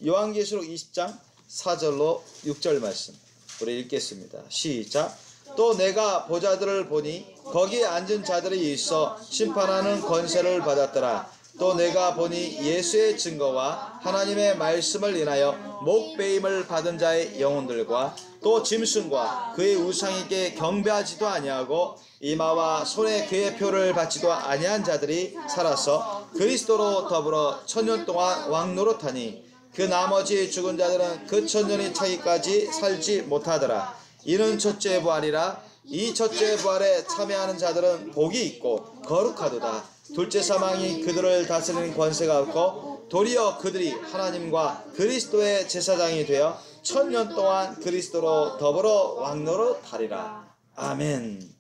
요한계시록 20장 4절로 6절 말씀. 우리 읽겠습니다. 시작. 또 내가 보좌들을 보니 거기에 앉은 자들이 있어 심판하는 권세를 받았더라. 또 내가 보니 예수의 증거와 하나님의 말씀을 인하여 목배임을 받은 자의 영혼들과 또 짐승과 그의 우상에게 경배하지도 아니하고 이마와 손에 그의 표를 받지도 아니한 자들이 살아서 그리스도로 더불어 천년 동안 왕노릇하니 그 나머지 죽은 자들은 그 천년이 차기까지 살지 못하더라. 이는 첫째 부활이라. 이 첫째 부활에 참여하는 자들은 복이 있고 거룩하도다. 둘째 사망이 그들을 다스리는 권세가 없고 도리어 그들이 하나님과 그리스도의 제사장이 되어 천년 동안 그리스도로 더불어 왕노릇하리라. 아멘.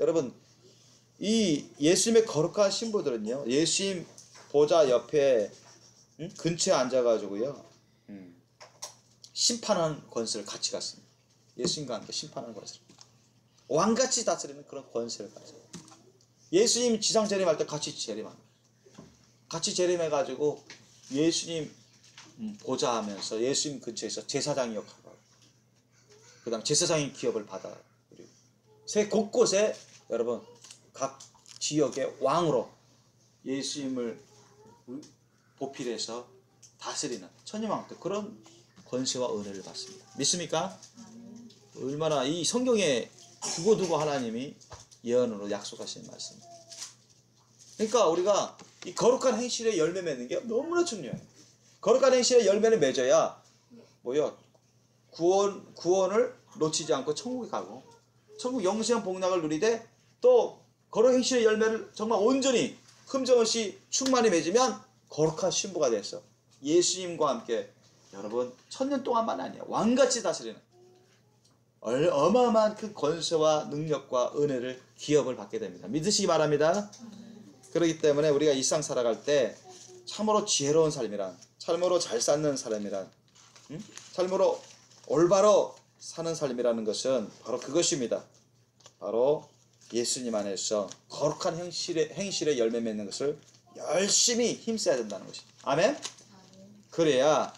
여러분, 이 예수님의 거룩한 신부들은요, 예수님 보좌 옆에 근처에 앉아가지고요, 심판하는 권세를 같이 갖습니다. 예수님과 함께 심판하는 권세를, 왕같이 다스리는 그런 권세를 가져요. 예수님 지상 재림할 때 같이 재림합니다. 같이 재림해가지고 예수님 보좌하면서 예수님 근처에서 제사장이 역할을 하고, 그 다음 제사장의 기업을 받아요. 그리고 세 곳곳에 여러분 각 지역의 왕으로 예수님을 보필해서 다스리는 천년왕 때 그런 권세와 은혜를 받습니다. 믿습니까? 얼마나 이 성경에 두고두고 하나님이 예언으로 약속하신 말씀. 그러니까 우리가 이 거룩한 행실의 열매 맺는 게 너무나 중요해요. 거룩한 행실의 열매를 맺어야 구원을 놓치지 않고 천국에 가고 천국 영생 복락을 누리되 또 거룩한 행실의 열매를 정말 온전히 흠정없이 충만히 맺으면 거룩한 신부가 돼서 예수님과 함께 여러분 천년 동안만 아니야 왕같이 다스리는 어마어마한 그 권세와 능력과 은혜를 기업을 받게 됩니다. 믿으시기 바랍니다. 그렇기 때문에 우리가 일상 살아갈 때 참으로 지혜로운 삶이란, 참으로 잘 사는 사람이란, 참으로 올바로 사는 삶이라는 것은 바로 그것입니다. 바로 예수님 안에서 거룩한 행실의 열매 맺는 것을 열심히 힘써야 된다는 것입니다. 아멘? 그래야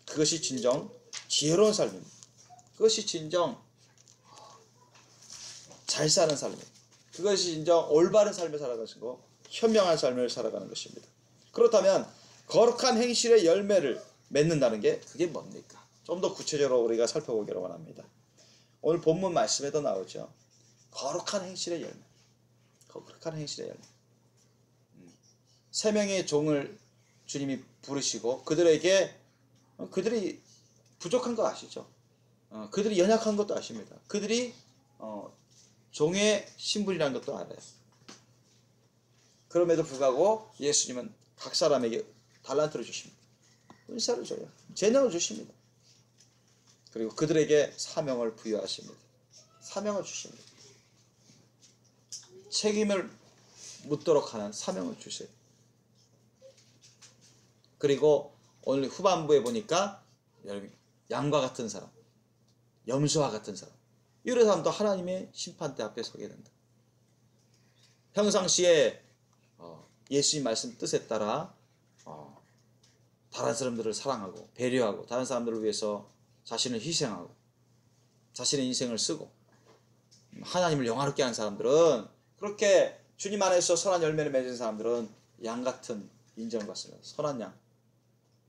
그것이 진정 지혜로운 삶입니다. 그것이 진정 잘 사는 삶이에요. 그것이 진정 올바른 삶을 살아가는 것이고 현명한 삶을 살아가는 것입니다. 그렇다면 거룩한 행실의 열매를 맺는다는 게 그게 뭡니까? 좀 더 구체적으로 우리가 살펴보기로 원합니다. 오늘 본문 말씀에도 나오죠. 거룩한 행실의 열매. 거룩한 행실의 열매. 세 명의 종을 주님이 부르시고 그들이 부족한 거 아시죠? 그들이 연약한 것도 아십니다. 그들이 종의 신분이라는 것도 알아요. 그럼에도 불구하고 예수님은 각 사람에게 달란트를 주십니다. 은사를 줘요. 재능을 주십니다. 그리고 그들에게 사명을 부여하십니다. 사명을 주십니다. 책임을 묻도록 하는 사명을 주세요. 그리고 오늘 후반부에 보니까 여러분 양과 같은 사람, 염소와 같은 사람, 이런 사람도 하나님의 심판대 앞에 서게 된다. 평상시에 예수님 말씀 뜻에 따라 다른 사람들을 사랑하고 배려하고 다른 사람들을 위해서 자신을 희생하고 자신의 인생을 쓰고 하나님을 영화롭게 하는 사람들은, 그렇게 주님 안에서 선한 열매를 맺은 사람들은 양같은 인정받습니다. 선한 양.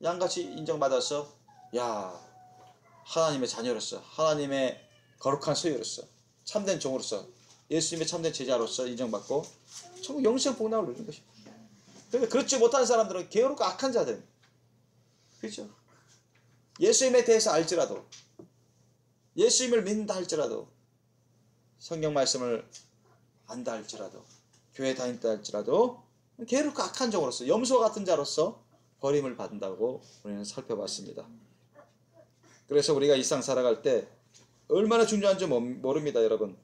양같이 인정받아서 야 하나님의 자녀로서 하나님의 거룩한 소유로서 참된 종으로서 예수님의 참된 제자로서 인정받고 천국 영생 복락을 누리는 것입니다. 그런데 그렇지 못한 사람들은 게으르고 악한 자들. 그렇죠? 예수님에 대해서 알지라도 예수님을 믿는다 할지라도 성경 말씀을 안다 할지라도 교회 다닌다 할지라도 게으르고 악한 종으로서 염소 같은 자로서 버림을 받는다고 우리는 살펴봤습니다. 그래서 우리가 이 세상 살아갈 때 얼마나 중요한지 모릅니다, 여러분.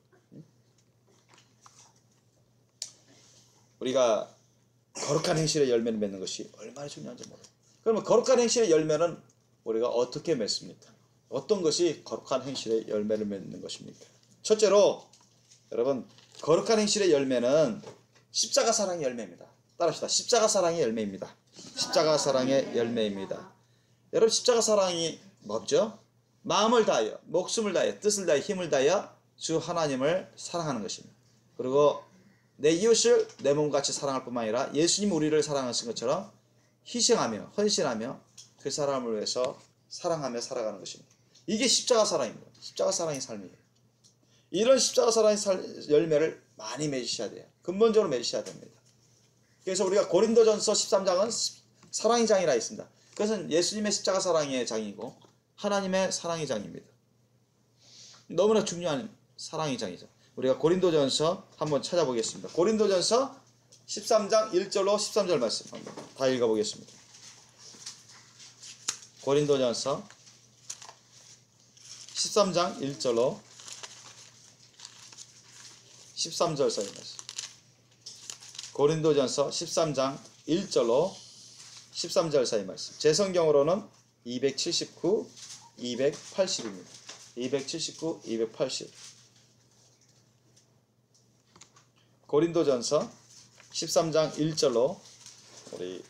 우리가 거룩한 행실의 열매를 맺는 것이 얼마나 중요한지 모릅니다. 그러면 거룩한 행실의 열매는 우리가 어떻게 맺습니까? 어떤 것이 거룩한 행실의 열매를 맺는 것입니까? 첫째로 여러분 거룩한 행실의 열매는 십자가 사랑의 열매입니다. 따라합시다. 십자가 사랑의 열매입니다. 십자가 사랑의 열매입니다. 여러분 십자가 사랑이 뭐죠? 마음을 다하여 목숨을 다하여 뜻을 다하여 힘을 다하여 주 하나님을 사랑하는 것입니다. 그리고 내 이웃을 내 몸같이 사랑할 뿐만 아니라 예수님 우리를 사랑하신 것처럼 희생하며 헌신하며 그 사람을 위해서 사랑하며 살아가는 것입니다. 이게 십자가 사랑입니다. 십자가 사랑의 삶이에요. 이런 십자가 사랑의 열매를 많이 맺으셔야 돼요. 근본적으로 맺으셔야 됩니다. 그래서 우리가 고린도전서 13장은 사랑의 장이라 있습니다. 그것은 예수님의 십자가 사랑의 장이고 하나님의 사랑의 장입니다. 너무나 중요한 사랑의 장이죠. 우리가 고린도전서 한번 찾아보겠습니다. 고린도전서 13장 1절로 13절 말씀 한번 다 읽어보겠습니다. 고린도전서 13장 1절로 13절 사이 말씀. 고린도전서 13장 1절로 13절 사이 말씀. 제 성경으로는 279, 280입니다. 279, 280. 고린도전서 13장 1절로 우리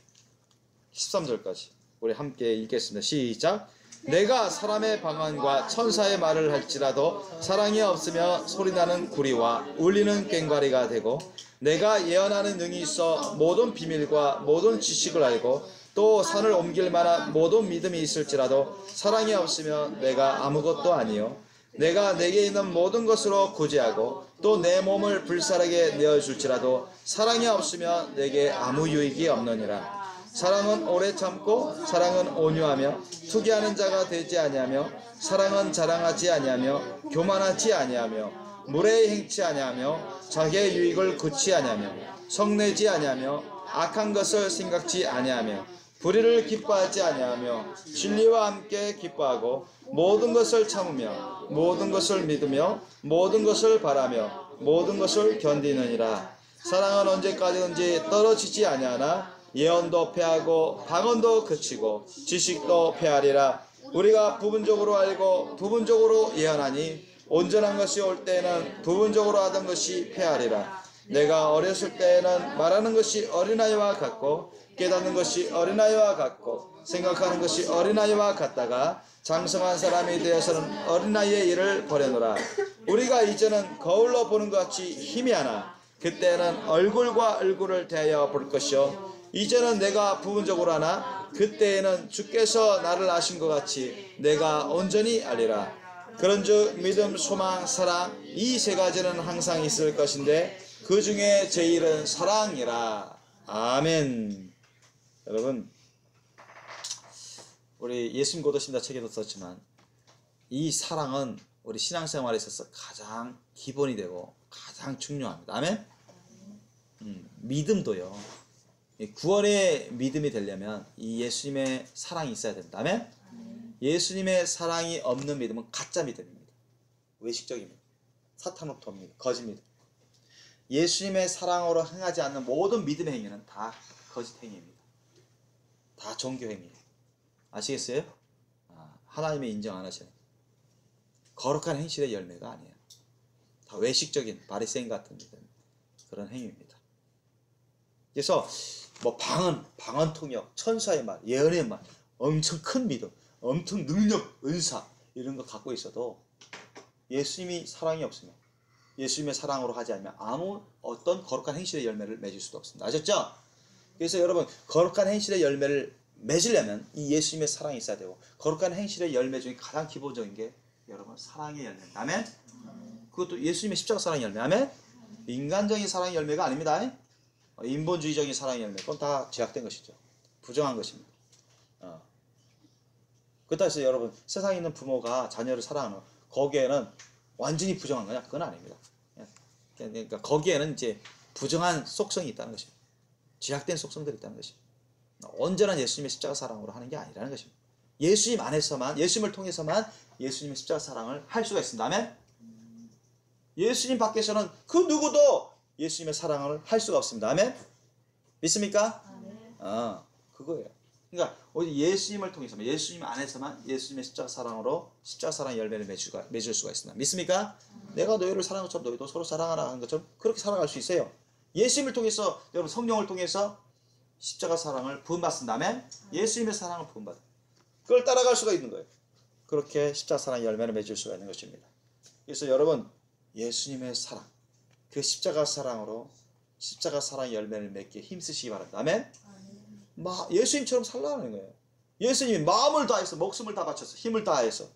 13절까지 우리 함께 읽겠습니다. 시작. 내가 사람의 방언과 천사의 말을 할지라도 사랑이 없으며 소리나는 구리와 울리는 꽹과리가 되고 내가 예언하는 능이 있어 모든 비밀과 모든 지식을 알고 또 산을 옮길 만한 모든 믿음이 있을지라도 사랑이 없으면 내가 아무것도 아니요 내가 내게 있는 모든 것으로 구제하고 또 내 몸을 불살하게 내어줄지라도 사랑이 없으면 내게 아무 유익이 없느니라. 사랑은 오래 참고 사랑은 온유하며 투기하는 자가 되지 아니하며 사랑은 자랑하지 아니하며 교만하지 아니하며 무례히 행치 아니하며 자기의 유익을 굳지 아니하며 성내지 아니하며 악한 것을 생각지 아니하며 불의를 기뻐하지 아니하며 진리와 함께 기뻐하고 모든 것을 참으며 모든 것을 믿으며 모든 것을 바라며 모든 것을 견디느니라. 사랑은 언제까지든지 떨어지지 아니하나 예언도 패하고 방언도 그치고 지식도 패하리라. 우리가 부분적으로 알고 부분적으로 예언하니 온전한 것이 올 때에는 부분적으로 하던 것이 패하리라. 내가 어렸을 때에는 말하는 것이 어린아이와 같고 깨닫는 것이 어린아이와 같고 생각하는 것이 어린아이와 같다가 장성한 사람이 되어서는 어린아이의 일을 버려노라. 우리가 이제는 거울로 보는 것 같이 희미하나 그때는 얼굴과 얼굴을 대하여 볼 것이요 이제는 내가 부분적으로 하나 그때에는 주께서 나를 아신 것 같이 내가 온전히 알리라. 그런즉 믿음, 소망, 사랑 이 세 가지는 항상 있을 것인데 그 중에 제일은 사랑이라. 아멘. 여러분 우리 예수님 고도심다 책에도 썼지만 이 사랑은 우리 신앙생활에 있어서 가장 기본이 되고 가장 중요합니다. 아멘. 믿음도요. 구원의 믿음이 되려면 이 예수님의 사랑이 있어야 된다. 아멘. 예수님의 사랑이 없는 믿음은 가짜 믿음입니다. 외식적입니다. 사탄업토입니다. 거짓입니다. 예수님의 사랑으로 행하지 않는 모든 믿음의 행위는 다 거짓 행위입니다. 다 종교 행위예요. 아시겠어요? 하나님의 인정 안 하시는 거룩한 행실의 열매가 아니에요. 다 외식적인 바리새인 같은 그런 행위입니다. 그래서 뭐 방언 통역, 천사의 말, 예언의 말, 엄청 큰 믿음, 엄청 능력, 은사 이런 거 갖고 있어도 예수님이 사랑이 없으면 예수님의 사랑으로 하지 않으면 아무 어떤 거룩한 행실의 열매를 맺을 수도 없습니다. 아셨죠? 그래서 여러분 거룩한 행실의 열매를 맺으려면 이 예수님의 사랑이 있어야 되고, 거룩한 행실의 열매 중에 가장 기본적인 게 여러분 사랑의 열매. 아멘. 그것도 예수님의 십자가 사랑의 열매. 아멘. 인간적인 사랑의 열매가 아닙니다. 인본주의적인 사랑의 열매. 그건 다 제약된 것이죠. 부정한 것입니다. 그렇다 해서 여러분 세상에 있는 부모가 자녀를 사랑하는 거기에는 완전히 부정한 거냐? 그건 아닙니다. 그러니까 거기에는 이제 부정한 속성이 있다는 것입니다. 제약된 속성들이 있다는 것입니다. 온전한 예수님의 십자가 사랑으로 하는 게 아니라는 것입니다. 예수님 안에서만, 예수님을 통해서만 예수님의 십자가 사랑을 할 수가 있습니다. 아멘? 예수님 밖에서는 그 누구도 예수님의 사랑을 할 수가 없습니다. 아멘? 믿습니까? 그거예요. 그러니까 오직 예수님을 통해서만, 예수님 안에서만 예수님의 십자가 사랑으로 십자가 사랑의 열매를 맺을 수가 있습니다. 믿습니까? 내가 너희를 사랑한 것처럼 너희도 서로 사랑하라 하는 것처럼 그렇게 살아갈 수 있어요. 예수님을 통해서, 여러분 성령을 통해서 십자가 사랑을 부음받습니다. 예수님의 사랑을 부음받아. 그걸 따라갈 수가 있는 거예요. 그렇게 십자가 사랑의 열매를 맺을 수가 있는 것입니다. 그래서 여러분 예수님의 사랑, 그 십자가 사랑으로 십자가 사랑의 열매를 맺기에 힘쓰시기 바랍니다. 아멘? 예수님처럼 살라는 거예요. 예수님이 마음을 다해서, 목숨을 다 바쳐서, 힘을 다해서,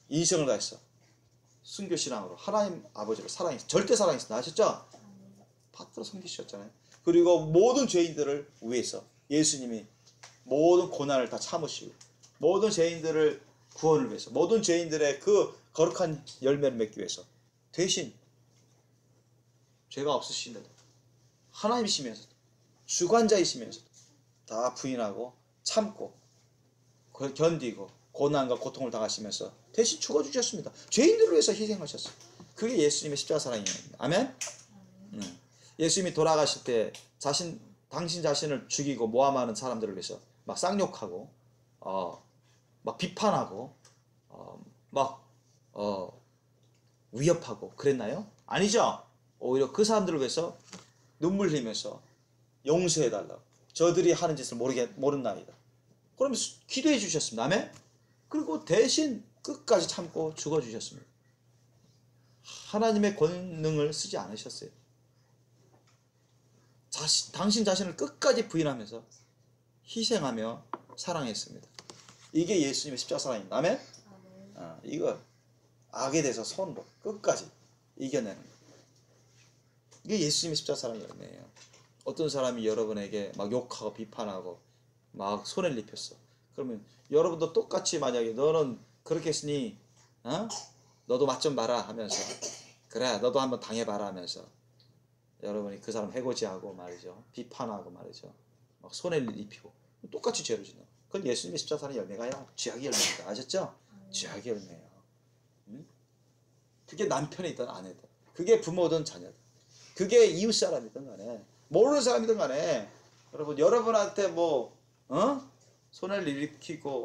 인생을 다해서 순교신앙으로 하나님 아버지를 사랑해서, 절대 사랑해서 아셨죠? 받들어 섬기셨잖아요. 그리고 모든 죄인들을 위해서 예수님이 모든 고난을 다 참으시고 모든 죄인들을 구원을 위해서, 모든 죄인들의 그 거룩한 열매를 맺기 위해서 대신 죄가 없으신데도 하나님이시면서도 주관자이시면서도 다 부인하고 참고 견디고 고난과 고통을 당하시면서 대신 죽어주셨습니다. 죄인들을 위해서 희생하셨어요. 그게 예수님의 십자가 사랑이에요. 아멘? 예수님이 돌아가실 때 당신 자신을 죽이고 모함하는 사람들을 위해서 막 쌍욕하고 막 비판하고 위협하고 그랬나요? 아니죠. 오히려 그 사람들을 위해서 눈물 흘리면서 용서해달라고, 저들이 하는 짓을 모른나이다, 그러면서 기도해 주셨습니다. 아멘? 그리고 대신 끝까지 참고 죽어주셨습니다. 하나님의 권능을 쓰지 않으셨어요. 당신 자신을 끝까지 부인하면서 희생하며 사랑했습니다. 이게 예수님의 십자가 사랑입니다. 아멘? 이거 악에 대해서 손으로 끝까지 이겨내는 거예요. 이게 예수님의 십자가 사랑의 열매예요. 어떤 사람이 여러분에게 막 욕하고 비판하고 막 손해를 입혔어. 그러면 여러분도 똑같이 만약에 너는 그렇게 했으니 너도 맛 좀 봐라 하면서, 그래 너도 한번 당해봐라 하면서 여러분이 그 사람 해코지하고 말이죠, 비판하고 말이죠, 막 손해를 입히고 똑같이 죄를 짓는, 그건 예수님의 십자가 사랑의 열매가 아니라 죄악의 열매입니다. 아셨죠? 죄악의 열매예요. 그게 남편이든 아내든, 그게 부모든 자녀든, 그게 이웃 사람이든 간에 모르는 사람이든 간에 여러분한테 손해를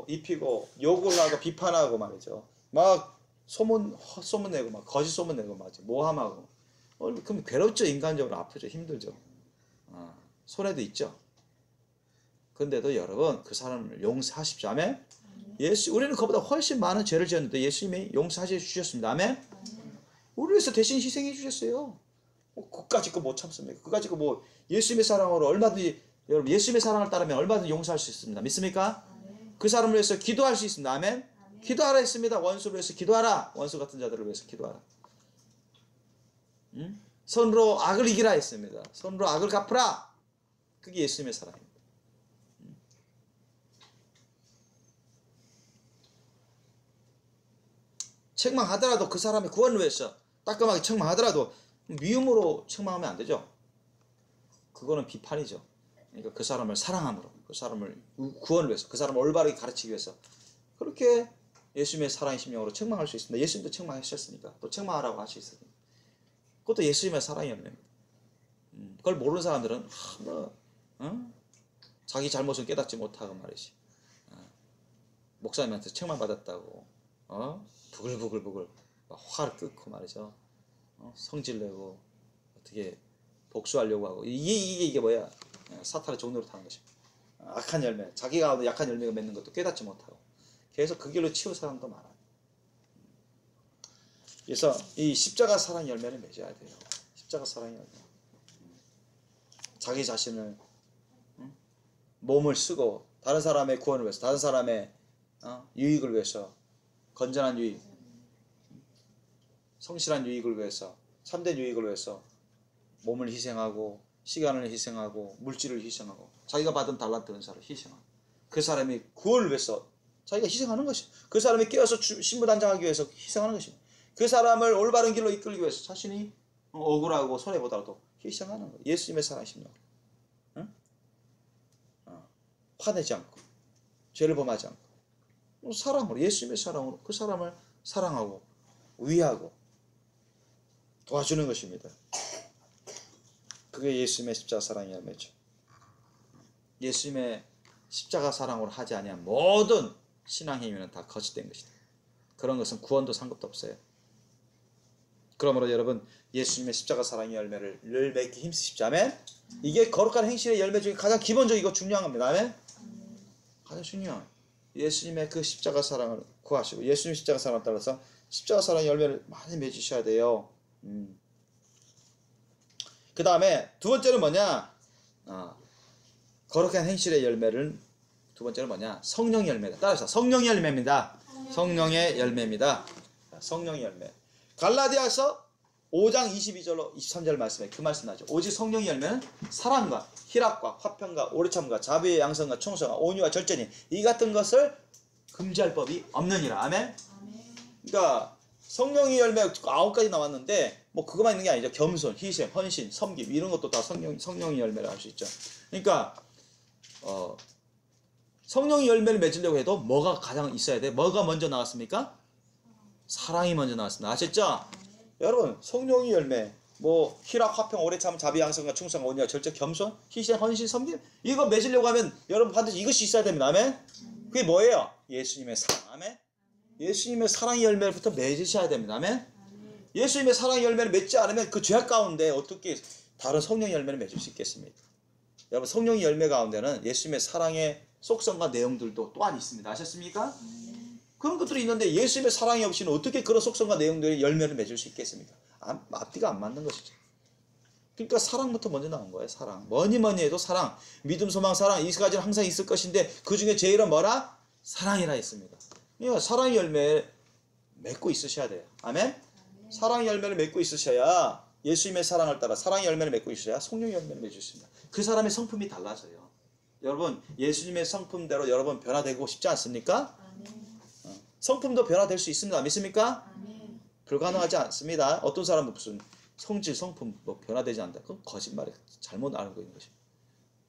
입히고 욕을 하고 비판하고 말이죠, 막 소문내고 막 거짓 소문내고 말이죠, 모함하고, 그럼 괴롭죠. 인간적으로 아프죠. 힘들죠. 손해도 있죠. 근데도 여러분 그 사람을 용서하십시오. 아멘? 우리는 그보다 훨씬 많은 죄를 지었는데 예수님이 용서하셔 주셨습니다. 아멘? 우리를 위해서 대신 희생해 주셨어요. 그까짓 거 못 참습니까? 그까짓 거 예수님의 사랑으로 얼마든지, 여러분 예수님의 사랑을 따르면 얼마든지 용서할 수 있습니다. 믿습니까? 그 사람을 위해서 기도할 수 있습니다. 아멘? 기도하라 했습니다. 원수를 위해서 기도하라. 원수 같은 자들을 위해서 기도하라. 선으로 악을 이기라 했습니다. 선으로 악을 갚으라. 그게 예수님의 사랑입니다. 책망하더라도 그 사람의 구원을 위해서 따끔하게 책망하더라도 미움으로 책망하면 안 되죠. 그거는 비판이죠. 그러니까 그 사람을 사랑함으로, 그 사람을 구원을 위해서, 그 사람을 올바르게 가르치기 위해서 그렇게 예수님의 사랑의 심령으로 책망할 수 있습니다. 예수님도 책망하셨으니까 또 책망하라고 하셨으니까. 그것도 예수님의 사랑의 열매입니다. 그걸 모르는 사람들은 자기 잘못을 깨닫지 못하고 말이지, 목사님한테 책망받았다고 부글부글 막 화를 끓고 말이죠, 성질내고 어떻게 복수하려고 하고, 이게 뭐야? 사탄의 종로로 타는 것입니다. 악한 열매, 자기가 약한 열매가 맺는 것도 깨닫지 못하고 계속 그 길로 치우 사람도 많아요. 그래서 이 십자가 사랑 열매를 맺어야 돼요. 십자가 사랑 열매. 자기 자신을 몸을 쓰고 다른 사람의 구원을 위해서, 다른 사람의 유익을 위해서, 건전한 유익, 성실한 유익을 위해서, 참된 유익을 위해서 몸을 희생하고 시간을 희생하고 물질을 희생하고 자기가 받은 달란트 은사를 희생하고 그 사람이 구원을 위해서 자기가 희생하는 것이, 그 사람이 깨어서 신부단장하기 위해서 희생하는 것입니다. 그 사람을 올바른 길로 이끌기 위해서 자신이 억울하고 손해보더라도 희생하는 거예요. 예수님의 사랑이십니다. 응? 화내지 않고 죄를 범하지 않고 사랑으로, 예수님의 사랑으로 그 사람을 사랑하고 위하고 도와주는 것입니다. 그게 예수님의 십자가 사랑의 열매죠. 예수님의 십자가 사랑으로 하지 아니한 모든 신앙 행위는 다 거짓된 것이다. 그런 것은 구원도 상관도 없어요. 그러므로 여러분, 예수님의 십자가 사랑의 열매를 늘 맺기 힘쓰십시오. 아멘. 이게 거룩한 행실의 열매 중에 가장 기본적이고 중요한 겁니다. 아멘. 가장 중요한 예수님의 그 십자가 사랑을 구하시고 예수님의 십자가 사랑을 따라서 십자가 사랑의 열매를 많이 맺으셔야 돼요. 그 다음에 두 번째는 뭐냐? 거룩한 행실의 열매를 두 번째는 뭐냐? 성령의 열매다. 따라서 성령의 열매입니다. 성령의 열매입니다. 성령의 열매. 갈라디아서 5장 22절로 23절 말씀에 그 말씀 나죠. 오직 성령의 열매는 사랑과 희락과 화평과 오래참과 자비의 양성과 충성과 온유와 절제니 이 같은 것을 금지할 법이 없느니라. 아멘. 그러니까 성령의 열매 9가지 나왔는데 뭐 그것만 있는 게 아니죠. 겸손, 희생, 헌신, 섬김 이런 것도 다 성령의 열매를 할 수 있죠. 그러니까 성령의 열매를 맺으려고 해도 뭐가 가장 있어야 돼? 뭐가 먼저 나왔습니까? 사랑이 먼저 나왔습니다. 아셨죠? 여러분, 성령의 열매, 뭐 희락, 화평, 오래참, 자비, 양성과 충성, 온유와 절제, 겸손, 희생, 헌신, 섬김 이거 맺으려고 하면 여러분 반드시 이것이 있어야 됩니다. 아멘. 그게 뭐예요? 예수님의 사랑. 아멘. 예수님의 사랑의 열매부터 맺으셔야 됩니다. 아멘. 예수님의 사랑의 열매를 맺지 않으면 그 죄악 가운데 어떻게 다른 성령의 열매를 맺을 수 있겠습니까? 여러분, 성령의 열매 가운데는 예수님의 사랑의 속성과 내용들도 또한 있습니다. 아셨습니까? 그런 것들이 있는데 예수님의 사랑이 없이는 어떻게 그런 속성과 내용들의 열매를 맺을 수 있겠습니까? 앞뒤가 안 맞는 것이죠. 그러니까 사랑부터 먼저 나온 거예요. 사랑. 뭐니 해도 사랑. 믿음, 소망, 사랑 이 세 가지는 항상 있을 것인데 그 중에 제일은 뭐라? 사랑이라 했습니다. 그러니까 사랑의 열매 맺고 있으셔야 돼요. 아멘? 사랑의 열매를 맺고 있으셔야 예수님의 사랑을 따라 사랑의 열매를 맺고 있어야 성령의 열매를 맺을 수 있습니다. 그 사람의 성품이 달라져요. 여러분, 예수님의 성품대로 여러분 변화되고 싶지 않습니까? 성품도 변화될 수 있습니다. 믿습니까? 불가능하지 않습니다. 어떤 사람은 무슨 성질, 성품 뭐 변화되지 않는다. 그건 거짓말에 잘못 아는 거인 것입니다.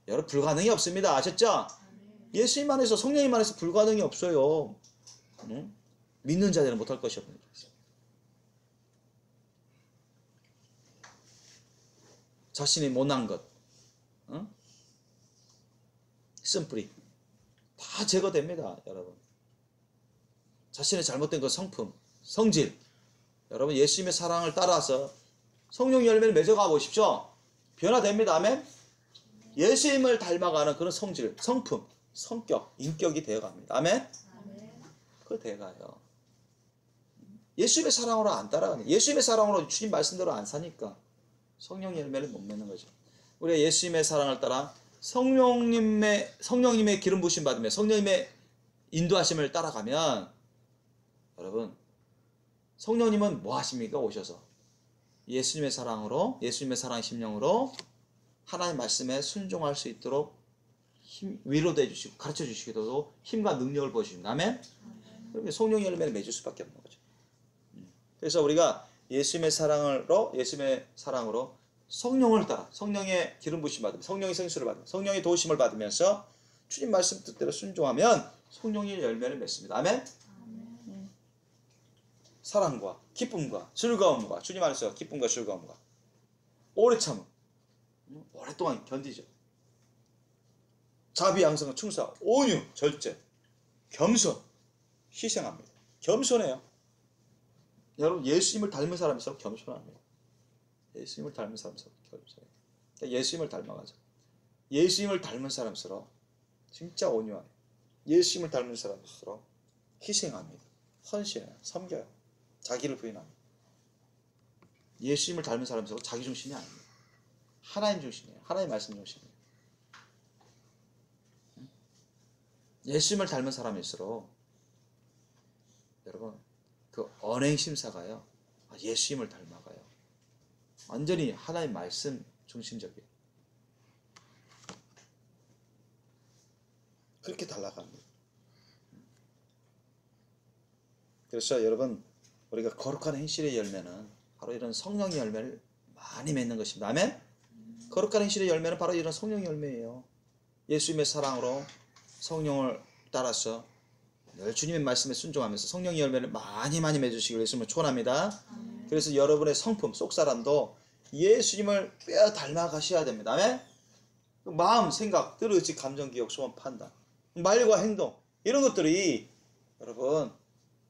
여러분, 불가능이 없습니다. 아셨죠? 예수님 안에서, 성령님 안에서 불가능이 없어요. 믿는 자들은 못할 것이 없는 것입니다. 자신이 못난 것, 쓴뿌리 다 제거됩니다. 여러분, 자신의 잘못된 그 성품, 성질, 여러분 예수님의 사랑을 따라서 성령 열매를 맺어가 보십시오. 변화됩니다. 아멘. 예수님을 닮아가는 그런 성질, 성품, 성격, 인격이 되어갑니다. 아멘. 그거 되어가요. 예수님의 사랑으로 안 따라가니, 예수님의 사랑으로 주님 말씀대로 안 사니까 성령 열매를 못 맺는 거죠. 우리가 예수님의 사랑을 따라 성령님의 기름 부으심 받으며 성령님의 인도하심을 따라가면 여러분, 성령님은 뭐 하십니까? 오셔서 예수님의 사랑으로, 예수님의 사랑의 심령으로 하나님의 말씀에 순종할 수 있도록 위로도 해주시고 가르쳐 주시기도 힘과 능력을 보여주십니다. 아멘? 그렇게 성령의 열매를 맺을 수밖에 없는 거죠. 그래서 우리가 예수님의 사랑으로 성령을 따라 성령의 기름 부으심 받으며 성령의 생수를 받으며 성령의 도우심을 받으면서 주님 말씀 뜻대로 순종하면 성령의 열매를 맺습니다. 아멘? 사랑과 기쁨과 즐거움과 주님 안에서 기쁨과 즐거움과 오래 참음, 오랫동안 견디죠. 자비, 양성, 충성, 온유, 절제, 겸손, 희생합니다. 겸손해요. 여러분, 예수님을 닮은 사람일수록 겸손합니다. 예수님을 닮은 사람일수록 겸손해요. 예수님을 닮아가죠. 예수님을 닮은 사람일수록 진짜 온유해요. 예수님을 닮은 사람일수록 희생합니다. 헌신해요. 섬겨요. 자기를 부인합니다. 예수님을 닮은 사람일수록 자기 중심이 아닙니다. 하나님 중심이에요. 하나님 말씀 중심이에요. 예수님을 닮은 사람일수록 여러분 그 언행심사가요 예수님을 닮아가요. 완전히 하나님 말씀 중심적이에요. 그렇게 달라갑니다. 그래서 여러분 우리가 거룩한 행실의 열매는 바로 이런 성령의 열매를 많이 맺는 것입니다. 아멘? 거룩한 행실의 열매는 바로 이런 성령의 열매예요. 예수님의 사랑으로 성령을 따라서 늘 주님의 말씀에 순종하면서 성령의 열매를 많이 맺으시기를 예수님을 축원합니다. 그래서 여러분의 성품, 속사람도 예수님을 빼어 닮아가셔야 됩니다. 아멘? 마음, 생각, 뜻, 의지, 감정, 기억, 소원, 판단, 말과 행동 이런 것들이 여러분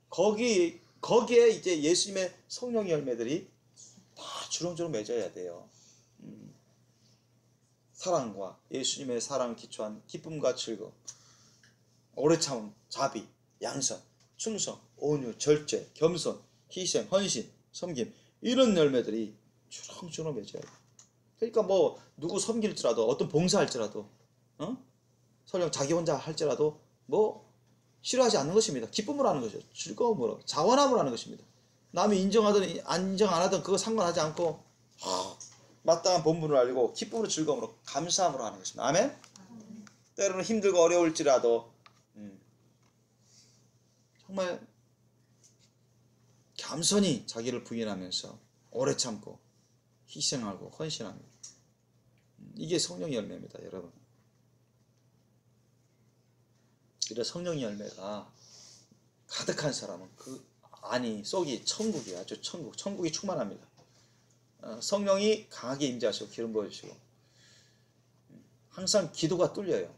거기에 이제 예수님의 성령의 열매들이 다 주렁주렁 맺어야 돼요. 사랑과 예수님의 사랑을 기초한 기쁨과 즐거움, 오래 참음, 자비, 양선, 충성, 온유, 절제, 겸손, 희생, 헌신, 섬김 이런 열매들이 주렁주렁 맺어야 돼요. 그러니까 뭐 누구 섬길지라도 어떤 봉사할지라도 설령 자기 혼자 할지라도 뭐 싫어하지 않는 것입니다. 기쁨으로 하는 거죠. 즐거움으로, 자원함으로 하는 것입니다. 남이 인정 안 하든 그거 상관하지 않고 마땅한 본분을 알고 기쁨으로 즐거움으로 감사함으로 하는 것입니다. 아멘? 때로는 힘들고 어려울지라도 정말 겸손히 자기를 부인하면서 오래 참고 희생하고 헌신합니다. 이게 성령의 열매입니다. 여러분. 이런 성령의 열매가 가득한 사람은 그 안이 속이 천국이에요. 아주 천국이 충만합니다. 성령이 강하게 임재하시고 기름 부어주시고 항상 기도가 뚫려요.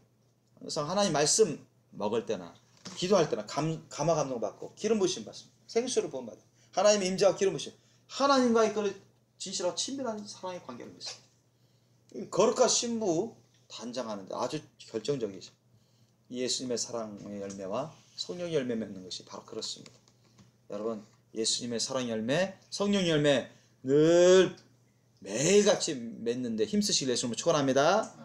항상 하나님 말씀 먹을 때나 기도할 때나 감화 감동 받고 기름 부으심 받습니다. 생수를 부음 받아요. 하나님의 임재와 기름 부으심, 하나님과의 그 진실하고 친밀한 사랑의 관계를 맺습니다. 거룩한 신부 단장하는데 아주 결정적이죠. 예수님의 사랑의 열매와 성령의 열매 맺는 것이 바로 그렇습니다. 여러분 예수님의 사랑의 열매, 성령의 열매 늘 매일같이 맺는데 힘쓰시길 예수님을 축원합니다.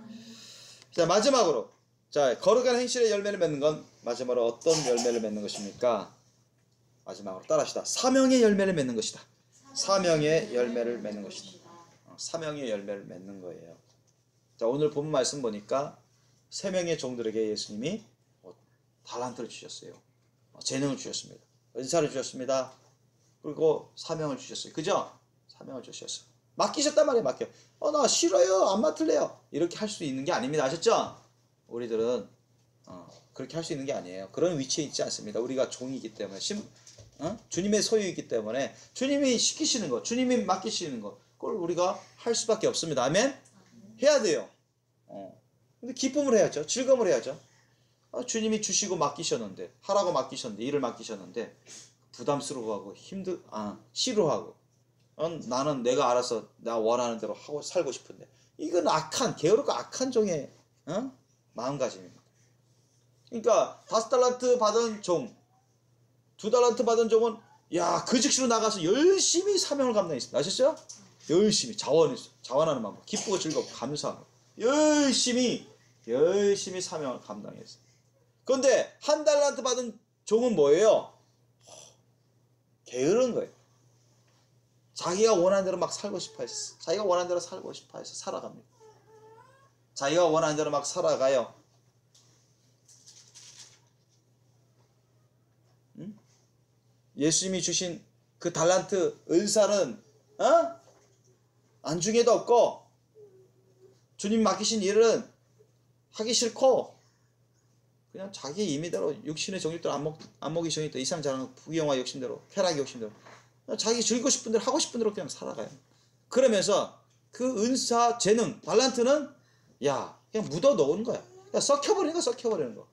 자 마지막으로 자 거룩한 행실의 열매를 맺는 건 마지막으로 어떤 열매를 맺는 것입니까? 마지막으로 따라합시다. 사명의 열매를 맺는 것이다. 사명의 열매를 맺는 것이다. 사명의 열매를 맺는 거예요. 자 오늘 본 말씀 보니까 세 명의 종들에게 예수님이 달란트를 주셨어요. 재능을 주셨습니다. 은사를 주셨습니다. 그리고 사명을 주셨어요. 그죠? 사명을 주셨어요. 맡기셨단 말이에요. 맡겨. 나 싫어요. 안 맡을래요. 이렇게 할 수 있는 게 아닙니다. 아셨죠? 우리들은 그렇게 할 수 있는 게 아니에요. 그런 위치에 있지 않습니다. 우리가 종이기 때문에 주님의 소유이기 때문에 주님이 시키시는 것, 주님이 맡기시는 것 그걸 우리가 할 수밖에 없습니다. 아멘? 해야 돼요. 근데 기쁨을 해야죠. 즐거움을 해야죠. 주님이 주시고 맡기셨는데 하라고 맡기셨는데 일을 맡기셨는데 부담스러워하고 싫어하고 나는 내가 알아서 나 원하는 대로 하고 살고 싶은데 이건 게으르고 악한 종의 마음가짐입니다. 그러니까 5달란트 받은 종, 2달란트 받은 종은 그 즉시로 나가서 열심히 사명을 감당했습니다. 아셨어요? 열심히 자원하는 마음, 기쁘고 즐겁고 감사하고 열심히 사명을 감당했어요. 그런데 1달란트 받은 종은 뭐예요? 게으른 거예요. 자기가 원하는 대로 막 살고 싶어 했어. 자기가 원하는 대로 살고 싶어 해서 살아갑니다. 자기가 원하는 대로 막 살아가요. 예수님이 주신 그 달란트 은사는 안중에도 없고 주님 맡기신 일은 하기 싫고 그냥 자기 임의대로 육신의 정욕대로 안목의 정욕대로 이상자랑 부귀영화 욕심대로 쾌락의 욕심대로 자기 즐기고 싶은 대로 하고 싶은 대로 그냥 살아가요. 그러면서 그 은사, 재능, 달란트는 그냥 묻어 놓은 거야. 그냥 썩혀버리는 거.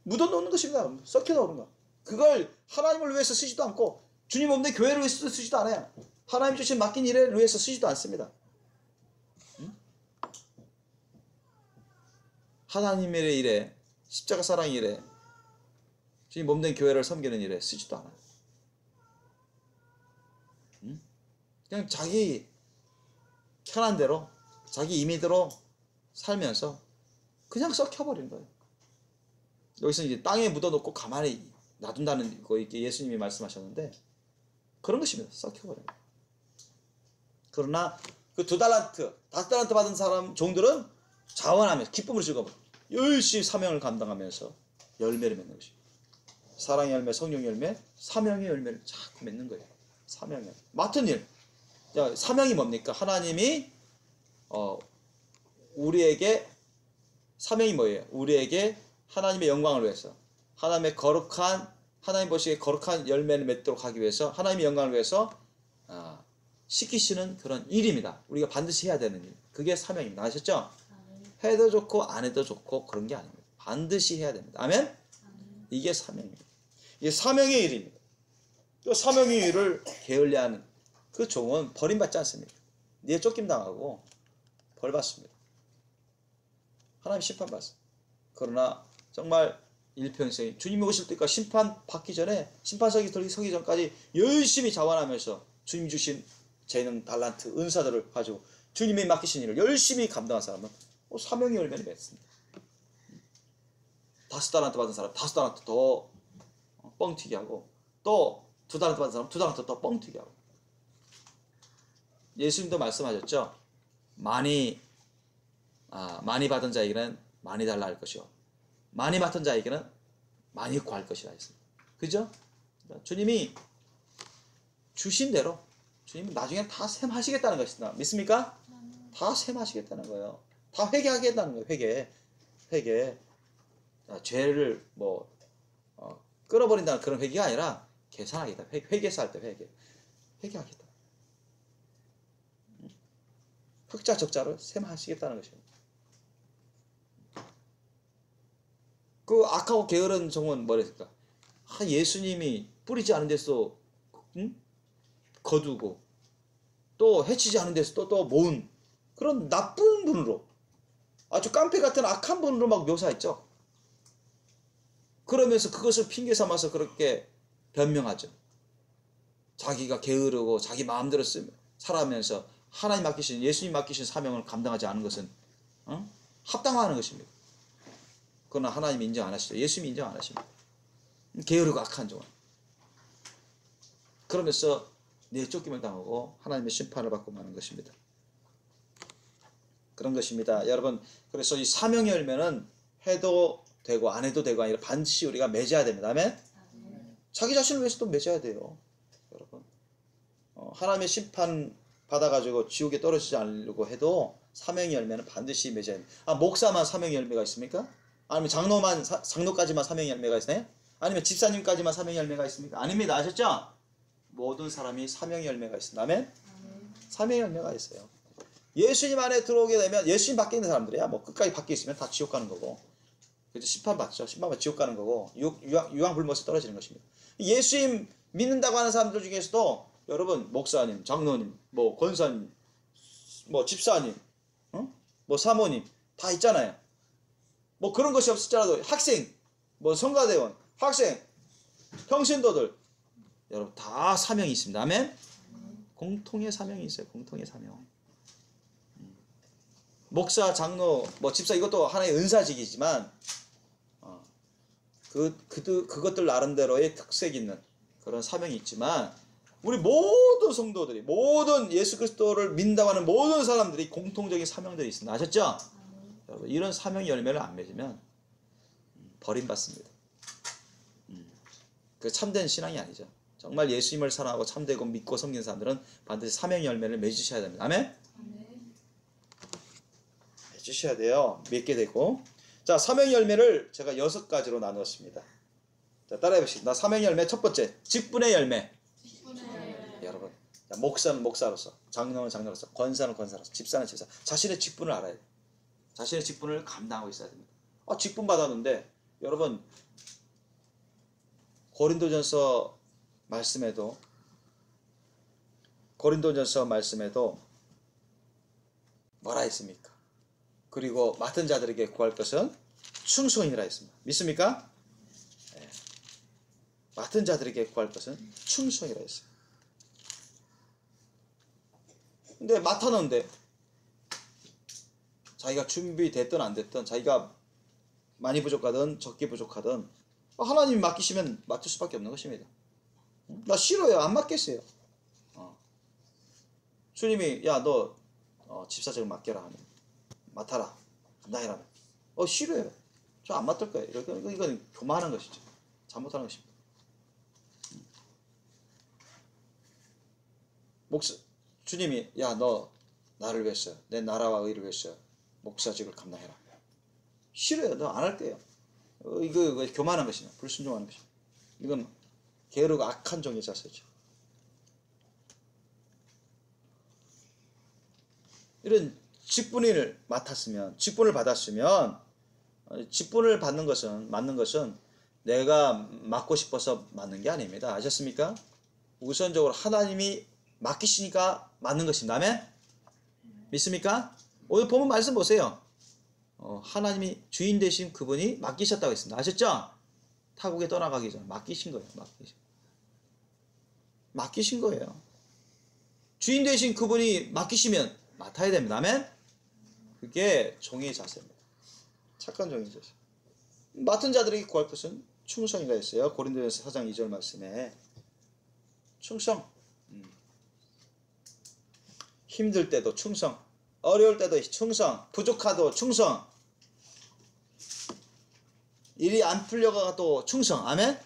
묻어 놓는 것입니다. 썩혀 놓는 거. 그걸 하나님을 위해서 쓰지도 않고 주님 없는 교회를 위해서 쓰지도 않아요. 하나님 주신 맡긴 일을 위해서 쓰지도 않습니다. 하나님의 일에 십자가 사랑의 일에 주님 몸된 교회를 섬기는 일에 쓰지도 않아요. 그냥 자기 편한 대로 자기 임의대로 살면서 그냥 썩혀버린 거예요. 여기서 이제 땅에 묻어놓고 가만히 놔둔다는 거 이렇게 예수님이 말씀하셨는데 그런 것입니다. 썩혀버려요. 그러나 그 2달란트, 5달란트 받은 사람 종들은 자원하면서 기쁨으로 즐거워 열심히 사명을 감당하면서 열매를 맺는 것입니다. 사랑의 열매, 성령의 열매, 사명의 열매를 자꾸 맺는 거예요. 사명의 맡은 일. 자, 사명이 뭡니까? 하나님이 우리에게 사명이 뭐예요? 우리에게 하나님의 영광을 위해서 하나님의 거룩한 하나님 보시기에 거룩한 열매를 맺도록 하기 위해서 하나님의 영광을 위해서 시키시는 그런 일입니다. 우리가 반드시 해야 되는 일. 그게 사명입니다. 아셨죠? 해도 좋고 안 해도 좋고 그런 게 아닙니다. 반드시 해야 됩니다. 아멘? 이게 사명입니다. 이게 사명의 일입니다. 그 사명의 일을 게을리하는 그 종은 버림받지 않습니다. 니에 쫓김 당하고 벌 받습니다. 하나님 심판 받습니다. 그러나 정말 일평생 주님이 오실 때까지 심판 받기 전에 심판석이 서기 전까지 열심히 자원하면서 주님 주신 재능, 달란트, 은사들을 가지고 주님이 맡기신 일을 열심히 감당한 사람은 사명의 열매를 맺습니다. 5달란트 받은 사람 5달란트 더 뻥튀기 하고 또 2달란트 받은 사람 2달란트 더 뻥튀기 하고 예수님도 말씀하셨죠. 많이 받은 자에게는 많이 달라 할 것이요 많이 맡은 자에게는 많이 구할 것이라 했습니다. 그죠? 주님이 주신 대로 주님은 나중에 다 셈하시겠다는 것이다. 믿습니까? 다 셈하시겠다는 거예요. 다 회개하겠다는 거예요. 회개. 죄를 끌어버린다는 그런 회개가 아니라 계산하겠다. 회개해서 할 때 회개하겠다. 흑자 적자를 셈하시겠다는 것입니다. 그 악하고 게으른 종은 뭐랬을까? 예수님이 뿌리지 않은 데서 거두고 또 해치지 않은 데서 또 모은 그런 나쁜 분으로 아주 깡패 같은 악한 분으로 막 묘사했죠. 그러면서 그것을 핑계 삼아서 그렇게 변명하죠. 자기가 게으르고 자기 마음대로 살아가면서 하나님 맡기신 예수님 맡기신 사명을 감당하지 않은 것은 합당화하는 것입니다. 그러나 하나님 인정 안 하시죠. 예수님 인정 안 하십니다. 게으르고 악한 종은. 그러면서 내 쫓김을 당하고 하나님의 심판을 받고 마는 것입니다. 그런 것입니다. 여러분, 그래서 이 사명의 열매는 해도 되고 안 해도 되고 아니라 반드시 우리가 맺어야 됩니다. 아멘? 자기 자신을 위해서도 맺어야 돼요. 여러분, 하나님의 심판 받아가지고 지옥에 떨어지지 않으려고 해도 사명의 열매는 반드시 맺어야 됩니다. 목사만 사명의 열매가 있습니까? 아니면 장로까지만 사명의 열매가 있나요? 아니면 집사님까지만 사명의 열매가 있습니까? 아닙니다. 아셨죠? 모든 사람이 사명의 열매가 있습니다. 아멘? 사명의 열매가 있어요. 예수님 안에 들어오게 되면 예수님 밖에 있는 사람들이야. 끝까지 밖에 있으면 다 지옥 가는 거고. 그래서 심판 받죠. 심판 받고 지옥 가는 거고. 유황불못에 떨어지는 것입니다. 예수님 믿는다고 하는 사람들 중에서도 여러분 목사님, 장로님, 권사님, 집사님, 사모님 다 있잖아요. 그런 것이 없을지라도 학생, 성가대원, 학생, 평신도들 여러분 다 사명이 있습니다. 아멘? 공통의 사명이 있어요. 공통의 사명. 목사, 장로, 집사 이것도 하나의 은사직이지만 그것들 나름대로의 특색 있는 그런 사명이 있지만 우리 모든 성도들이 모든 예수 그리스도를 믿는다고 하는 모든 사람들이 공통적인 사명들이 있습니다. 아셨죠? 여러분 이런 사명의 열매를 안 맺으면 버림받습니다. 그 참된 신앙이 아니죠. 정말 예수님을 사랑하고 참되고 믿고 섬기는 사람들은 반드시 사명의 열매를 맺으셔야 됩니다. 아멘? 맺으셔야 돼요. 맺게 되고. 자, 사명의 열매를 제가 6가지로 나누었습니다. 자, 따라해 보시죠. 사명의 열매 첫 번째, 직분의 열매. 여러분, 목사는 목사로서, 장로는 장로로서, 권사는 권사로서, 집사는 집사. 자신의 직분을 알아야 돼요. 자신의 직분을 감당하고 있어야 됩니다. 직분 받았는데 여러분 고린도전서 말씀에도 뭐라 했습니까? 그리고 맡은 자들에게 구할 것은 충성이라 했습니다. 믿습니까? 네. 맡은 자들에게 구할 것은 충성이라 했습니다. 근데 맡았는데 자기가 준비됐든 안 됐든 자기가 많이 부족하든 적게 부족하든 하나님이 맡기시면 맡을 수밖에 없는 것입니다. 나 싫어요. 안 맡겠어요. 주님이 야 너 집사직을 맡겨라 하면 맡아라. 감당해라. 싫어요. 저 안 맡을 거예요. 이건 교만한 것이죠. 잘못하는 것입니다. 주님이 야 너 나를 위해서 내 나라와 의를 위해서 목사직을 감당해라. 싫어요. 너 안 할 거예요. 이거 교만한 것이냐. 불순종하는 것이냐. 이건 게으르고 악한 종의 자세죠. 이런 직분을 맡았으면, 직분을 받았으면, 직분을 받는 것은, 맡는 것은 내가 맡고 싶어서 맡는 게 아닙니다. 아셨습니까? 우선적으로 하나님이 맡기시니까 맡는 것입니다. 아멘? 믿습니까? 오늘 보면 말씀 보세요. 하나님이 주인 되신 그분이 맡기셨다고 했습니다. 아셨죠? 타국에 떠나가기 전에 맡기신 거예요. 맡기신 거예요. 주인 되신 그분이 맡기시면 맡아야 됩니다. 아멘? 그게 종의 자세입니다. 착한 종의 자세. 맡은 자들에게 구할 것은 충성이라 했어요. 고린도전서 4장 2절 말씀에 충성. 힘들 때도 충성, 어려울 때도 충성, 부족하도 충성, 일이 안 풀려가도 충성. 아멘?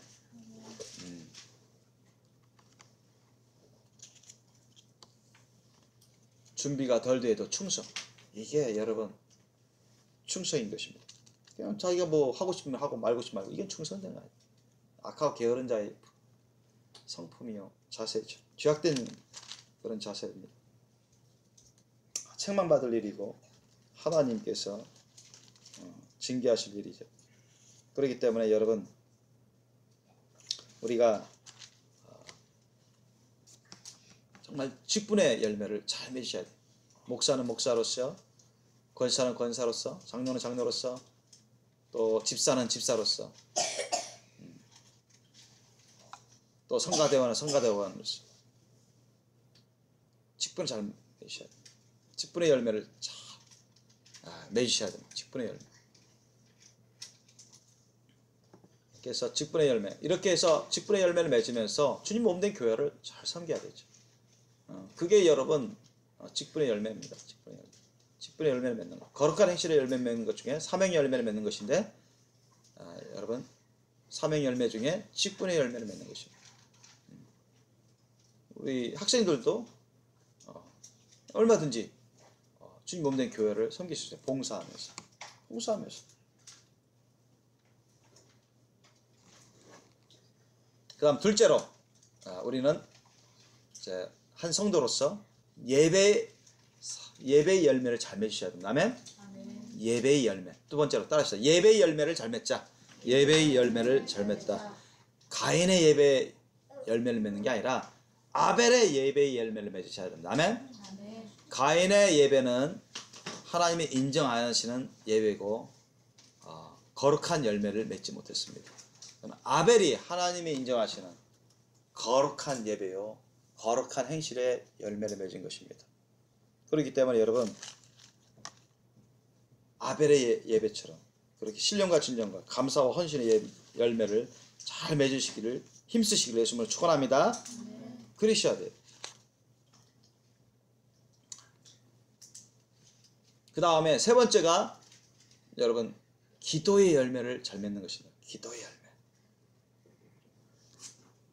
준비가 덜 돼도 충성. 이게 여러분 충성인 것입니다. 그냥 자기가 뭐 하고 싶으면 하고 말고 싶으면 말고, 이건 충성된 거예요. 악하고 게으른 자의 성품이요 자세죠. 죄악된 그런 자세입니다. 책망받을 일이고 하나님께서 징계하실 일이죠. 그렇기 때문에 여러분 우리가 정말 직분의 열매를 잘 맺으셔야 돼요. 목사는 목사로서, 권사는 권사로서, 장로는 장로로서, 또 집사는 집사로서, 또 성가대원은 성가대원으로서 직분을 잘 맺으셔야 돼요. 직분의 열매를 잘 맺으셔야 됩니다. 직분의 열매. 그래서 직분의 열매, 이렇게 해서 직분의 열매를 맺으면서 주님 몸된 교회를 잘 섬겨야 되죠. 그게 여러분 직분의 열매입니다. 직분의 열매. 직분의 열매를 맺는 것, 거룩한 행실의 열매를 맺는 것 중에 사명의 열매를 맺는 것인데, 여러분 사명 열매 중에 직분의 열매를 맺는 것입니다. 우리 학생들도 얼마든지 주님 몸된 교회를 섬길 수 있어요. 봉사하면서. 그 다음 둘째로 우리는 이제 한 성도로서 예배의 열매를 잘 맺으셔야 됩니다. 아멘? 예배의 열매. 두 번째로 따라하시죠. 예배의 열매를 잘 맺자. 예배의 열매를 잘 맺다. 가인의 예배 열매를 맺는 게 아니라 아벨의 예배의 열매를 맺으셔야 됩니다. 아멘? 가인의 예배는 하나님이 인정 안 하시는 예배고 거룩한 열매를 맺지 못했습니다. 아벨이 하나님이 인정하시는 거룩한 예배요, 거룩한 행실의 열매를 맺은 것입니다. 그렇기 때문에 여러분 아벨의 예배처럼 그렇게 신령과 진정과 감사와 헌신의 열매를 잘 맺으시기를 힘쓰시기를 예수님을 축원합니다. 그러셔야 돼요. 그 다음에 세 번째가 여러분 기도의 열매를 잘 맺는 것입니다. 기도의 열매.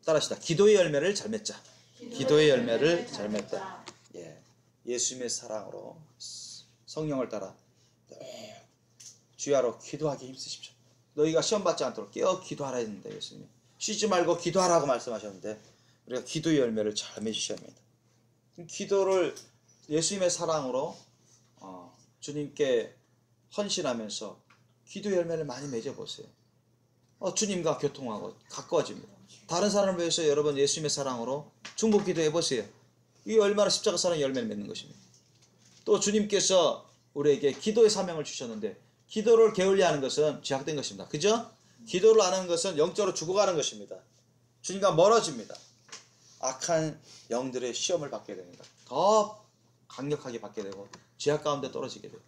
따라하시다. 기도의 열매를 잘 맺자. 기도의 열매를 잘 맺다. 예수님의 사랑으로 성령을 따라 주야로 기도하기 힘쓰십시오. 너희가 시험 받지 않도록 깨어 기도하라 했는데 예수님이 쉬지 말고 기도하라고 말씀하셨는데 우리가 기도의 열매를 잘 맺으셔야 합니다. 기도를 예수님의 사랑으로 주님께 헌신하면서 기도의 열매를 많이 맺어보세요. 주님과 교통하고 가까워집니다. 다른 사람을 위해서 여러분 예수님의 사랑으로 중보 기도해보세요. 이게 얼마나 십자가 사랑의 열매를 맺는 것입니다. 또 주님께서 우리에게 기도의 사명을 주셨는데 기도를 게을리하는 것은 죄악된 것입니다. 그죠? 기도를 안 하는 것은 영적으로 죽어가는 것입니다. 주님과 멀어집니다. 악한 영들의 시험을 받게 됩니다. 더 강력하게 받게 되고 죄악 가운데 떨어지게 돼요.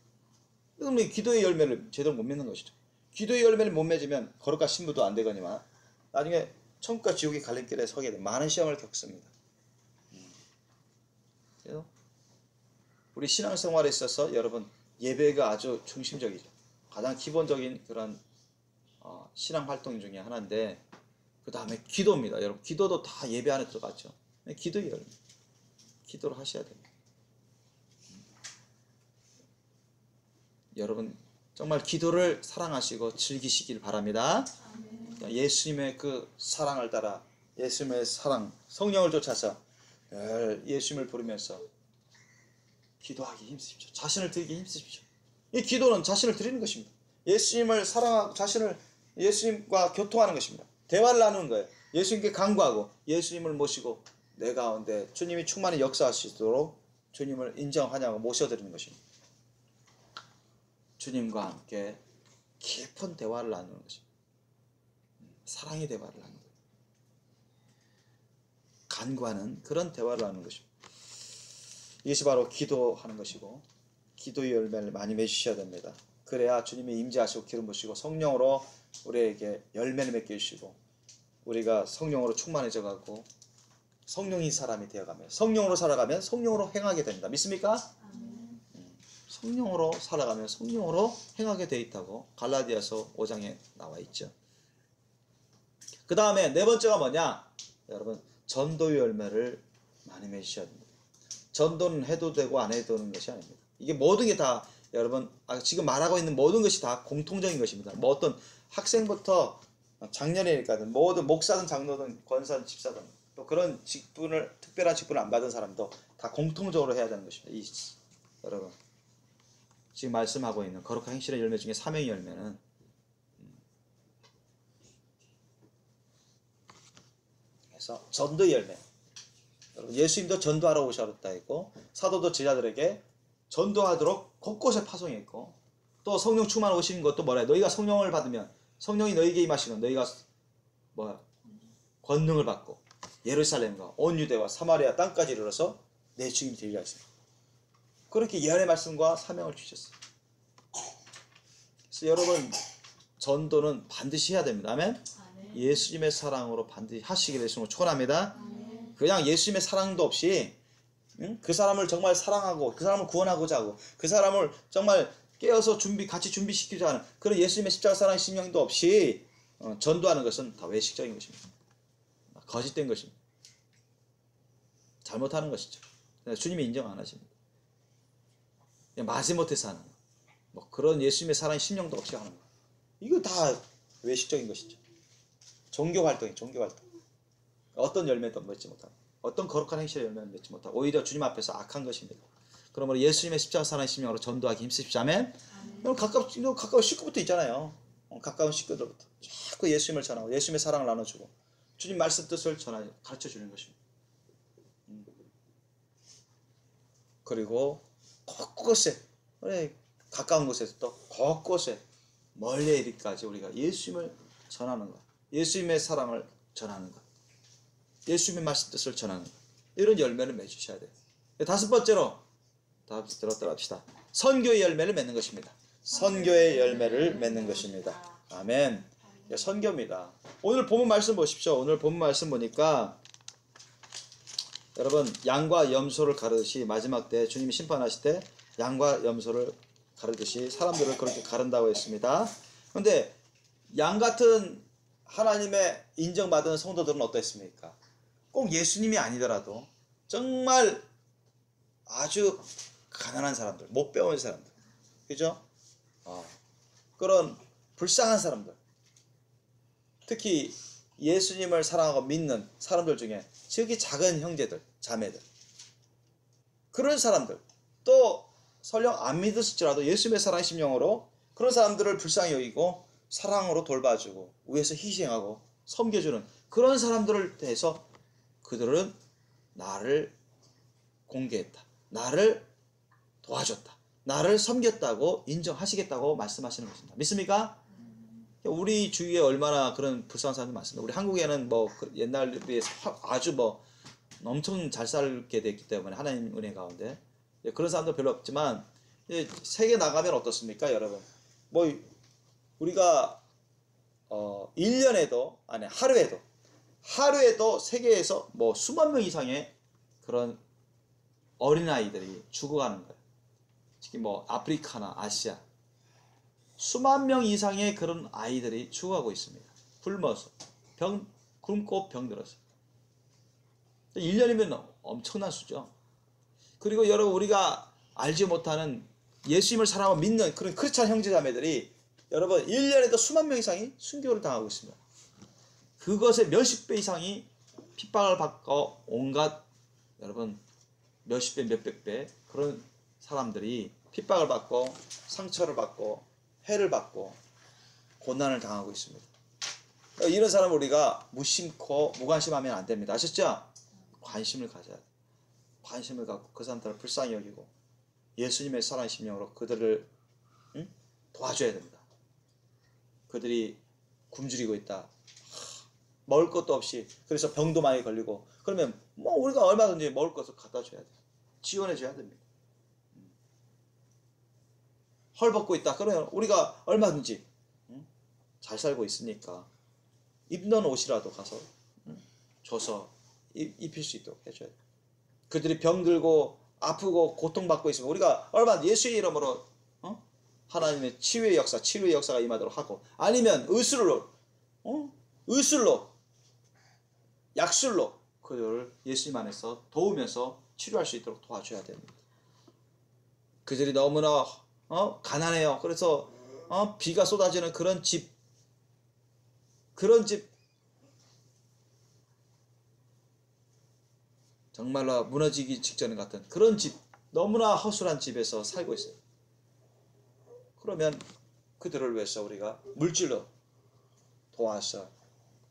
그러면 기도의 열매를 제대로 못 맺는 것이죠. 기도의 열매를 못 맺으면 거룩과 신부도 안 되거니와 나중에 천국과 지옥의 갈림길에 서게 돼 많은 시험을 겪습니다. 그래서 우리 신앙생활에 있어서 여러분 예배가 아주 중심적이죠. 가장 기본적인 그런 신앙 활동 중에 하나인데 그 다음에 기도입니다. 여러분 기도도 다 예배 안에 들어갔죠. 기도의 열매. 기도를 하셔야 됩니다. 여러분 정말 기도를 사랑하시고 즐기시길 바랍니다. 예수님의 그 사랑을 따라 예수님의 사랑 성령을 쫓아서 예수님을 부르면서 기도하기 힘쓰십시오. 자신을 드리기 힘쓰십시오. 이 기도는 자신을 드리는 것입니다. 예수님을 사랑하고 자신을 예수님과 교통하는 것입니다. 대화를 나누는 거예요. 예수님께 간구하고 예수님을 모시고 내 가운데 주님이 충만히 역사하시도록 주님을 인정하냐고 모셔드리는 것입니다. 주님과 함께 깊은 대화를 나누는 것입니다. 사랑의 대화를 나누는 거예요. 간구하는 그런 대화를 나누는 것입니다. 이것이 바로 기도하는 것이고 기도의 열매를 많이 맺으셔야 됩니다. 그래야 주님이 임재하시고 기름 부으시고 성령으로 우리에게 열매를 맺게 해주시고 우리가 성령으로 충만해져 가고 성령인 사람이 되어가며 성령으로 살아가면 성령으로 행하게 됩니다. 믿습니까? 성령으로 살아가면 성령으로 행하게 되어 있다고 갈라디아서 5장에 나와 있죠. 그 다음에 네 번째가 뭐냐? 여러분 전도의 열매를 많이 맺으셔야 됩니다. 전도는 해도 되고 안 해도 되는 것이 아닙니다. 이게 모든 게 다 여러분 지금 말하고 있는 모든 것이 다 공통적인 것입니다. 뭐 어떤 학생부터 장년이니까든 모든 목사든 장로든 권사든 집사든 또 그런 직분을 특별한 직분을 안 받은 사람도 다 공통적으로 해야 되는 것입니다. 여러분 지금 말씀하고 있는 거룩한 행실의 열매 중에 사명의 열매는 그래서 전도의 열매. 여러분 예수님도 전도하러 오셨다 했고 사도도 제자들에게 전도하도록 곳곳에 파송했고 또 성령 충만 오시는 것도 뭐래? 너희가 성령을 받으면 성령이 너희에게 임하시면 너희가 권능을 받고 예루살렘과 온 유대와 사마리아 땅까지 이르러서 내 주님이 되리라 했습니다. 그렇게 예언의 말씀과 사명을 주셨어요. 그래서 여러분 전도는 반드시 해야 됩니다. 아멘. 예수님의 사랑으로 반드시 하시게 되시는 걸 축원합니다. 그냥 예수님의 사랑도 없이 그 사람을 정말 사랑하고 그 사람을 구원하고자 하고 그 사람을 정말 깨어서 같이 준비시키자 하는 그런 예수님의 십자가 사랑의 심령도 없이 전도하는 것은 다 외식적인 것입니다. 거짓된 것입니다. 잘못하는 것이죠. 주님이 인정 안 하십니다. 마지못해서 하는 거. 뭐 그런 예수님의 사랑의 심령도 없이 하는 거. 이거 다 외식적인 것이죠. 종교 활동이 종교 활동. 어떤 열매도 맺지 못하고 어떤 거룩한 행실의 열매는 맺지 못하고 오히려 주님 앞에서 악한 것입니다. 그러므로 예수님의 십자가 사랑의 심령으로 전도하기 힘쓰십시오. 아멘. 가까운 식구부터 있잖아요. 가까운 식구들부터 자꾸 예수님을 전하고 예수님의 사랑을 나눠주고 주님 말씀 뜻을 가르쳐 주는 것입니다. 그리고 곳곳에 가까운 곳에서 또 곳곳에 멀리 이르기까지 우리가 예수님을 전하는 것, 예수님의 사랑을 전하는 것, 예수님의 말씀 뜻을 전하는 것, 이런 열매를 맺으셔야 돼요. 다섯 번째로 따라합시다. 선교의 열매를 맺는 것입니다. 선교의 열매를 맺는 것입니다. 아멘. 선교입니다. 오늘 본문 말씀 보십시오. 오늘 본문 말씀 보니까 여러분 양과 염소를 가르듯이 마지막 때 주님이 심판하실 때 양과 염소를 가르듯이 사람들을 그렇게 가른다고 했습니다. 그런데 양 같은 하나님의 인정받은 성도들은 어땠습니까? 꼭 예수님이 아니더라도 정말 아주 가난한 사람들, 못 배운 사람들, 그죠? 그런 불쌍한 사람들, 특히 예수님을 사랑하고 믿는 사람들 중에 지극히 작은 형제들, 자매들, 그런 사람들, 또 설령 안 믿었을지라도 예수님의 사랑의 심령으로 그런 사람들을 불쌍히 여기고 사랑으로 돌봐주고 위해서 희생하고 섬겨주는 그런 사람들을 대해서 그들은 나를 공개했다, 나를 도와줬다, 나를 섬겼다고 인정하시겠다고 말씀하시는 것입니다. 믿습니까? 우리 주위에 얼마나 그런 불쌍한 사람들이 많습니다. 우리 한국에는 뭐 옛날에 비해서 아주 뭐 엄청 잘 살게 됐기 때문에 하나님 은혜 가운데 그런 사람도 별로 없지만 세계 나가면 어떻습니까, 여러분? 뭐 우리가 1년에도 아니 하루에도 세계에서 뭐 수만 명 이상의 그런 어린아이들이 죽어가는 거예요. 특히 뭐 아프리카나 아시아 수만 명 이상의 그런 아이들이 죽어가고 있습니다. 굶어서 굶고 병들어서 1년이면 엄청난 수죠. 그리고 여러분 우리가 알지 못하는 예수님을 사랑하고 믿는 그런 크리스찬 형제자매들이 여러분 1년에도 수만 명 이상이 순교를 당하고 있습니다. 그것의 몇십 배 이상이 핍박을 받고 온갖 여러분 몇십 배 몇백 배 그런 사람들이 핍박을 받고 상처를 받고 해를 받고 고난을 당하고 있습니다. 이런 사람을 우리가 무심코 무관심하면 안 됩니다. 아셨죠? 관심을 가져야 돼요. 관심을 갖고 그 사람들을 불쌍히 여기고 예수님의 사랑의 심령으로 그들을 도와줘야 됩니다. 그들이 굶주리고 있다. 먹을 것도 없이 그래서 병도 많이 걸리고 그러면 뭐 우리가 얼마든지 먹을 것을 갖다 줘야 돼요. 지원해 줘야 됩니다. 헐벗고 있다. 그러면 우리가 얼마든지 잘 살고 있으니까 입는 옷이라도 가서 줘서 입힐 수 있도록 해줘야 돼요. 그들이 병들고 아프고 고통받고 있으면 우리가 얼마든지 예수의 이름으로 하나님의 치유의 역사가 임하도록 하고 아니면 의술로 약술로 그들을 예수님 안에서 도우면서 치료할 수 있도록 도와줘야 됩니다. 그들이 너무나 가난해요. 그래서 비가 쏟아지는 그런 집 정말로 무너지기 직전 같은 그런 집 너무나 허술한 집에서 살고 있어요. 그러면 그들을 위해서 우리가 물질로 도와서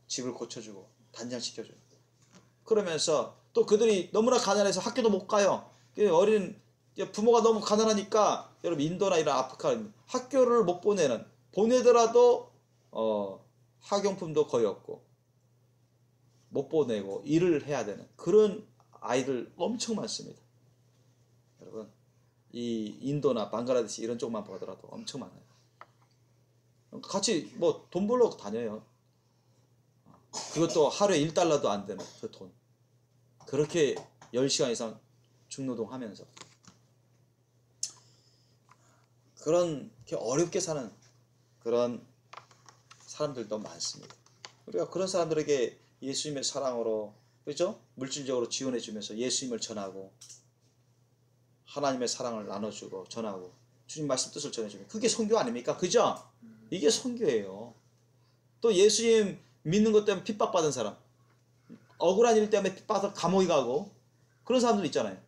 집을 고쳐주고 단장시켜줘요. 그러면서 또 그들이 너무나 가난해서 학교도 못 가요. 어린 부모가 너무 가난하니까 여러분 인도나 이런 아프리카 학교를 못 보내더라도 학용품도 거의 없고 못 보내고 일을 해야 되는 그런 아이들 엄청 많습니다. 여러분 이 인도나 방글라데시 이런 쪽만 보더라도 엄청 많아요. 같이 뭐 돈 벌러 다녀요. 그것도 하루에 1달러도 안 되는 그 돈. 그렇게 10시간 이상 중노동 하면서 그렇게 어렵게 사는 그런 사람들도 많습니다. 우리가 그런 사람들에게 예수님의 사랑으로 그렇죠? 물질적으로 지원해 주면서 예수님을 전하고 하나님의 사랑을 나눠주고 전하고 주님 말씀 뜻을 전해주면 그게 선교 아닙니까? 그죠? 이게 선교예요. 또 예수님 믿는 것 때문에 핍박받은 사람 억울한 일 때문에 핍박해서 감옥에 가고 그런 사람들 있잖아요.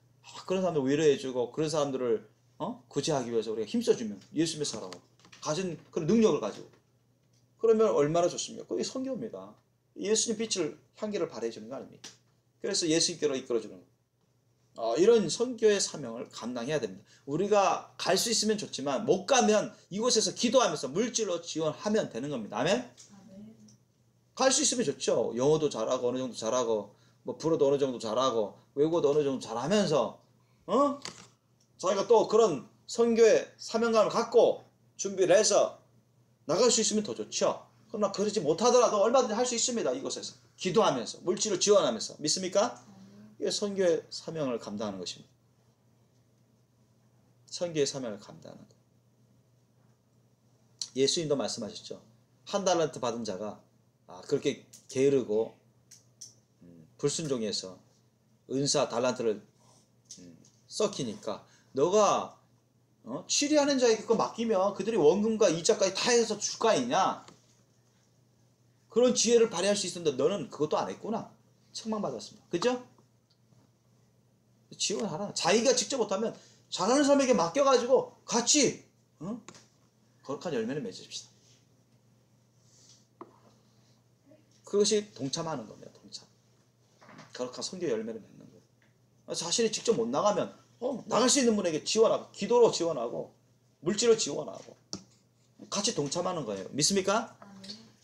그런 사람들 위로해주고 그런 사람들을 구제하기 위해서 우리가 힘써주면 예수님의 사랑으로 가진 그런 능력을 가지고 그러면 얼마나 좋습니까? 그게 선교입니다. 예수님 빛을 향기를 발해주는 거 아닙니까? 그래서 예수님께로 이끌어주는 거. 이런 선교의 사명을 감당해야 됩니다. 우리가 갈 수 있으면 좋지만 못 가면 이곳에서 기도하면서 물질로 지원하면 되는 겁니다. 아멘? 갈 수 있으면 좋죠. 영어도 잘하고 어느 정도 잘하고 뭐 불어도 어느 정도 잘하고 외국어도 어느 정도 잘하면서 자기가 또 그런 선교의 사명감을 갖고 준비를 해서 나갈 수 있으면 더 좋죠. 그러나 그러지 못하더라도 얼마든지 할 수 있습니다. 이곳에서 기도하면서 물질을 지원하면서 믿습니까? 이게 선교의 사명을 감당하는 것입니다. 선교의 사명을 감당하는 것. 예수님도 말씀하셨죠. 한 달란트 받은 자가 그렇게 게으르고 불순종해서 은사 달란트를 썩히니까 너가 취리하는 자에게 그거 맡기면 그들이 원금과 이자까지 다 해서 줄 거 아니냐. 그런 지혜를 발휘할 수 있었는데 너는 그것도 안 했구나. 책망받았습니다. 그죠? 지원하라. 자기가 직접 못하면 잘하는 사람에게 맡겨가지고 같이 거룩한 열매를 맺읍시다. 그것이 동참하는 겁니다. 동참. 거룩한 선교 열매를 맺는 거예요. 자신이 직접 못 나가면 나갈 수 있는 분에게 지원하고 기도로 지원하고 물질로 지원하고 같이 동참하는 거예요. 믿습니까?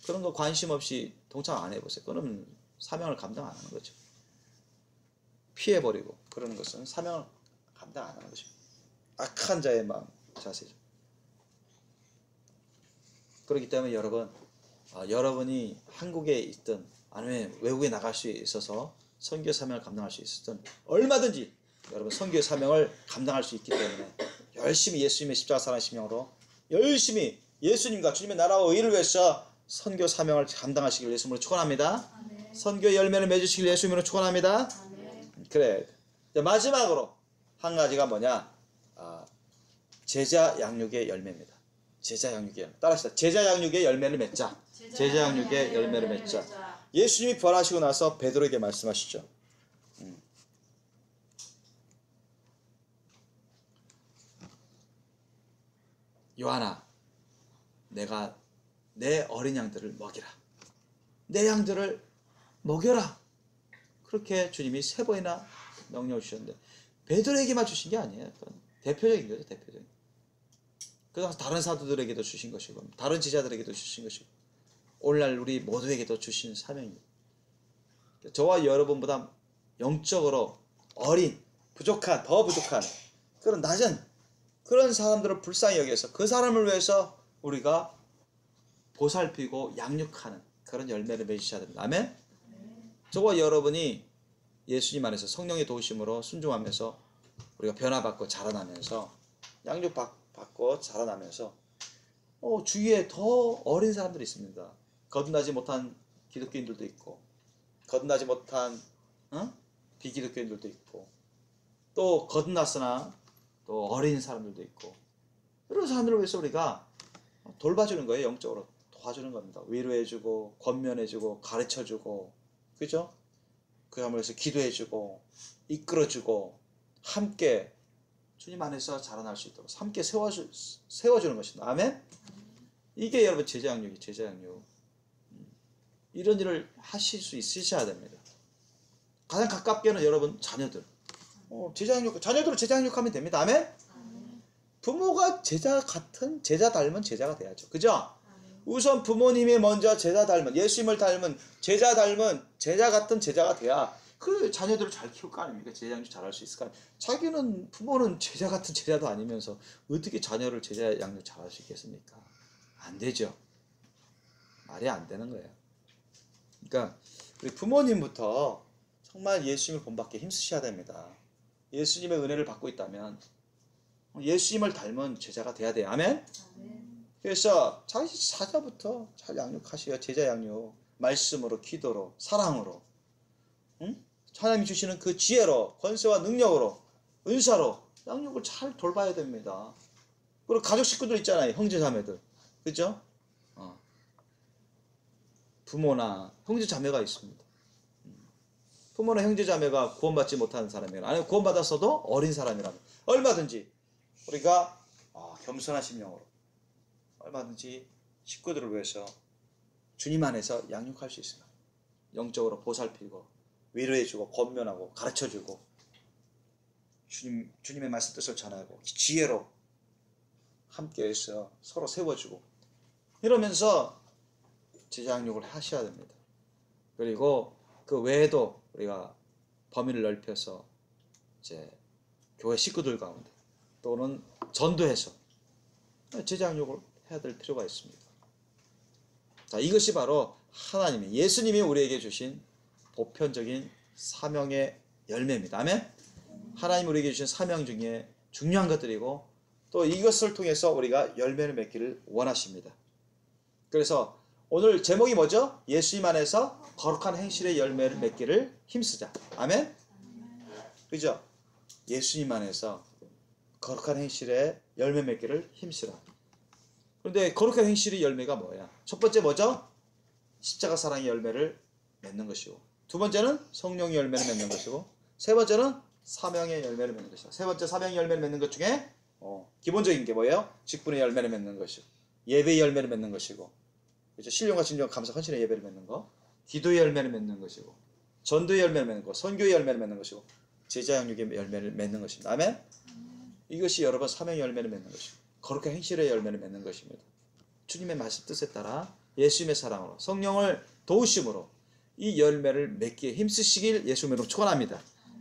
그런 거 관심 없이 동참 안 해보세요. 그러면 사명을 감당 안 하는 거죠. 피해버리고 그러는 것은 사명을 감당 안 하는 거죠. 악한 자의 마음 자세죠. 그렇기 때문에 여러분, 여러분이 한국에 있든 아니면 외국에 나갈 수 있어서 선교 사명을 감당할 수 있었든 얼마든지 여러분 선교 사명을 감당할 수 있기 때문에 열심히 예수님의 십자가 사랑 심령으로 열심히 예수님과 주님의 나라와 의를 위해서 선교 사명을 감당하시길 예수님으로 축원합니다. 선교 열매를 맺으시길 예수님으로 축원합니다. 그래. 마지막으로 한 가지가 뭐냐? 제자 양육의 열매입니다. 제자 양육의 열매. 따라합시다. 제자 양육의 열매를 맺자. 제자 양육의 열매를 맺자. 예수님이 부활하시고 나서 베드로에게 말씀하시죠. 요한아, 내가 내 어린 양들을 먹이라. 내 양들을 먹여라. 그렇게 주님이 3번이나 명령을 주셨는데 베드로에게만 주신 게 아니에요. 대표적인 거죠. 대표적인. 그래서 다른 사도들에게도 주신 것이고 다른 제자들에게도 주신 것이고 오늘날 우리 모두에게도 주신 사명입니다. 저와 여러분보다 영적으로 어린, 부족한, 더 부족한 그런 낮은 그런 사람들을 불쌍히 여기서 그 사람을 위해서 우리가 보살피고 양육하는 그런 열매를 맺으셔야 됩니다. 아멘? 저와 여러분이 예수님 안에서 성령의 도우심으로 순종하면서 우리가 변화받고 자라나면서 양육받고 자라나면서 주위에 더 어린 사람들이 있습니다. 거듭나지 못한 기독교인들도 있고 거듭나지 못한 비기독교인들도 있고 또 거듭났으나 또 어린 사람들도 있고 이런 사람들을 위해서 우리가 돌봐주는 거예요. 영적으로 도와주는 겁니다. 위로해주고 권면해주고 가르쳐주고 그죠? 그 사람을 위해서 기도해주고 이끌어주고 함께 주님 안에서 자라날 수 있도록 함께 세워주는 것입니다. 아멘? 이게 여러분 제자양육이 제자양육. 이런 일을 하실 수 있으셔야 됩니다. 가장 가깝게는 여러분 자녀들. 제자양육, 자녀들을 제자양육하면 됩니다. 아멘? 부모가 제자 같은 제자 닮은 제자가 돼야죠. 그죠? 우선 부모님이 먼저 제자 닮은 예수님을 닮은 제자 같은 제자가 돼야 그 자녀들을 잘 키울 거 아닙니까? 제자 양육 잘할 수 있을 거 아닙니까? 자기는 부모는 제자 같은 제자도 아니면서 어떻게 자녀를 제자 양육 잘할 수 있겠습니까? 안 되죠. 말이 안 되는 거예요. 그러니까 우리 부모님부터 정말 예수님을 본받게 힘쓰셔야 됩니다. 예수님의 은혜를 받고 있다면 예수님을 닮은 제자가 돼야 돼요. 아멘? 그래서 자기 사자부터 잘 양육하셔요. 제자 양육. 말씀으로, 기도로, 사랑으로. 하나님이 주시는 그 지혜로, 권세와 능력으로, 은사로 양육을 잘 돌봐야 됩니다. 그리고 가족 식구들 있잖아요. 형제 자매들. 그죠? 부모나 형제 자매가 있습니다. 부모나 형제 자매가 구원받지 못하는 사람이라 아니면 구원받았어도 어린 사람이라면 얼마든지 우리가 겸손한 심령으로 얼마든지 식구들을 위해서 주님 안에서 양육할 수 있습니다. 영적으로 보살피고 위로해주고 권면하고 가르쳐주고 주님의 말씀 뜻을 전하고 지혜로 함께해서 서로 세워주고 이러면서 제자 양육을 하셔야 됩니다. 그리고 그 외에도 우리가 범위를 넓혀서 이제 교회 식구들 가운데 또는 전도해서 제자 양육을 해야 될 필요가 있습니다. 자, 이것이 바로 하나님이 예수님이 우리에게 주신 보편적인 사명의 열매입니다. 아멘? 하나님 우리에게 주신 사명 중에 중요한 것들이고 또 이것을 통해서 우리가 열매를 맺기를 원하십니다. 그래서 오늘 제목이 뭐죠? 예수님 안에서 거룩한 행실의 열매를 맺기를 힘쓰자. 아멘? 그죠? 예수님 안에서 거룩한 행실의 열매 맺기를 힘쓰라. 그런데 거룩한 행실의 열매가 뭐야? 첫 번째 뭐죠? 십자가 사랑의 열매를 맺는 것이고 두 번째는 성령의 열매를 맺는 것이고 세 번째는 사명의 열매를 맺는 것이다. 세 번째 사명의 열매를 맺는 것 중에 기본적인 게 뭐예요? 직분의 열매를 맺는 것이고 예배의 열매를 맺는 것이고 그렇죠? 신령과 진정 감사 헌신의 예배를 맺는 거 기도의 열매를 맺는 것이고 전도의 열매를 맺는 거 선교의 열매를 맺는 것이고 제자 양육의 열매를 맺는 것입니다. 아멘? 이것이 여러분 사명의 열매를 맺는 것이고 거룩한 행실의 열매를 맺는 것입니다. 주님의 말씀 뜻에 따라 예수님의 사랑으로 성령을 도우심으로 이 열매를 맺기에 힘쓰시길 예수님으로 축원합니다.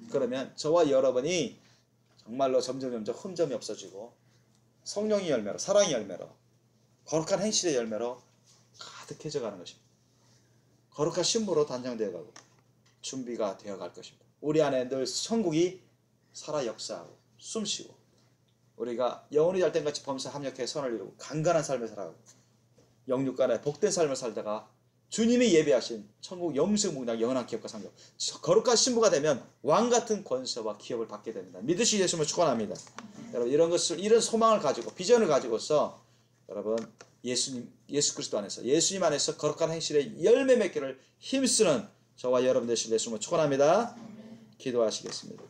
그러면 저와 여러분이 정말로 점점 흠점이 없어지고 성령의 열매로 사랑의 열매로 거룩한 행실의 열매로 가득해져 가는 것입니다. 거룩한 신부로 단장되어 가고 준비가 되어 갈 것입니다. 우리 안에 늘 천국이 살아 역사하고 숨쉬고 우리가 영혼이 잘 땐 같이 범사 합력해 선을 이루고 강건한 삶을 살아가고 영육간에 복된 삶을 살다가 주님이 예배하신 천국 영생문학 영원한 기업과 상급 거룩한 신부가 되면 왕같은 권세와 기업을 받게 됩니다. 믿으시 예수님을 축원합니다. 여러분 이런 것을 이런 소망을 가지고 비전을 가지고서 여러분 예수 그리스도 안에서 예수님 안에서 거룩한 행실의 열매 맺기를 힘쓰는 저와 여러분 되실 예수님을 축원합니다. 기도하시겠습니다.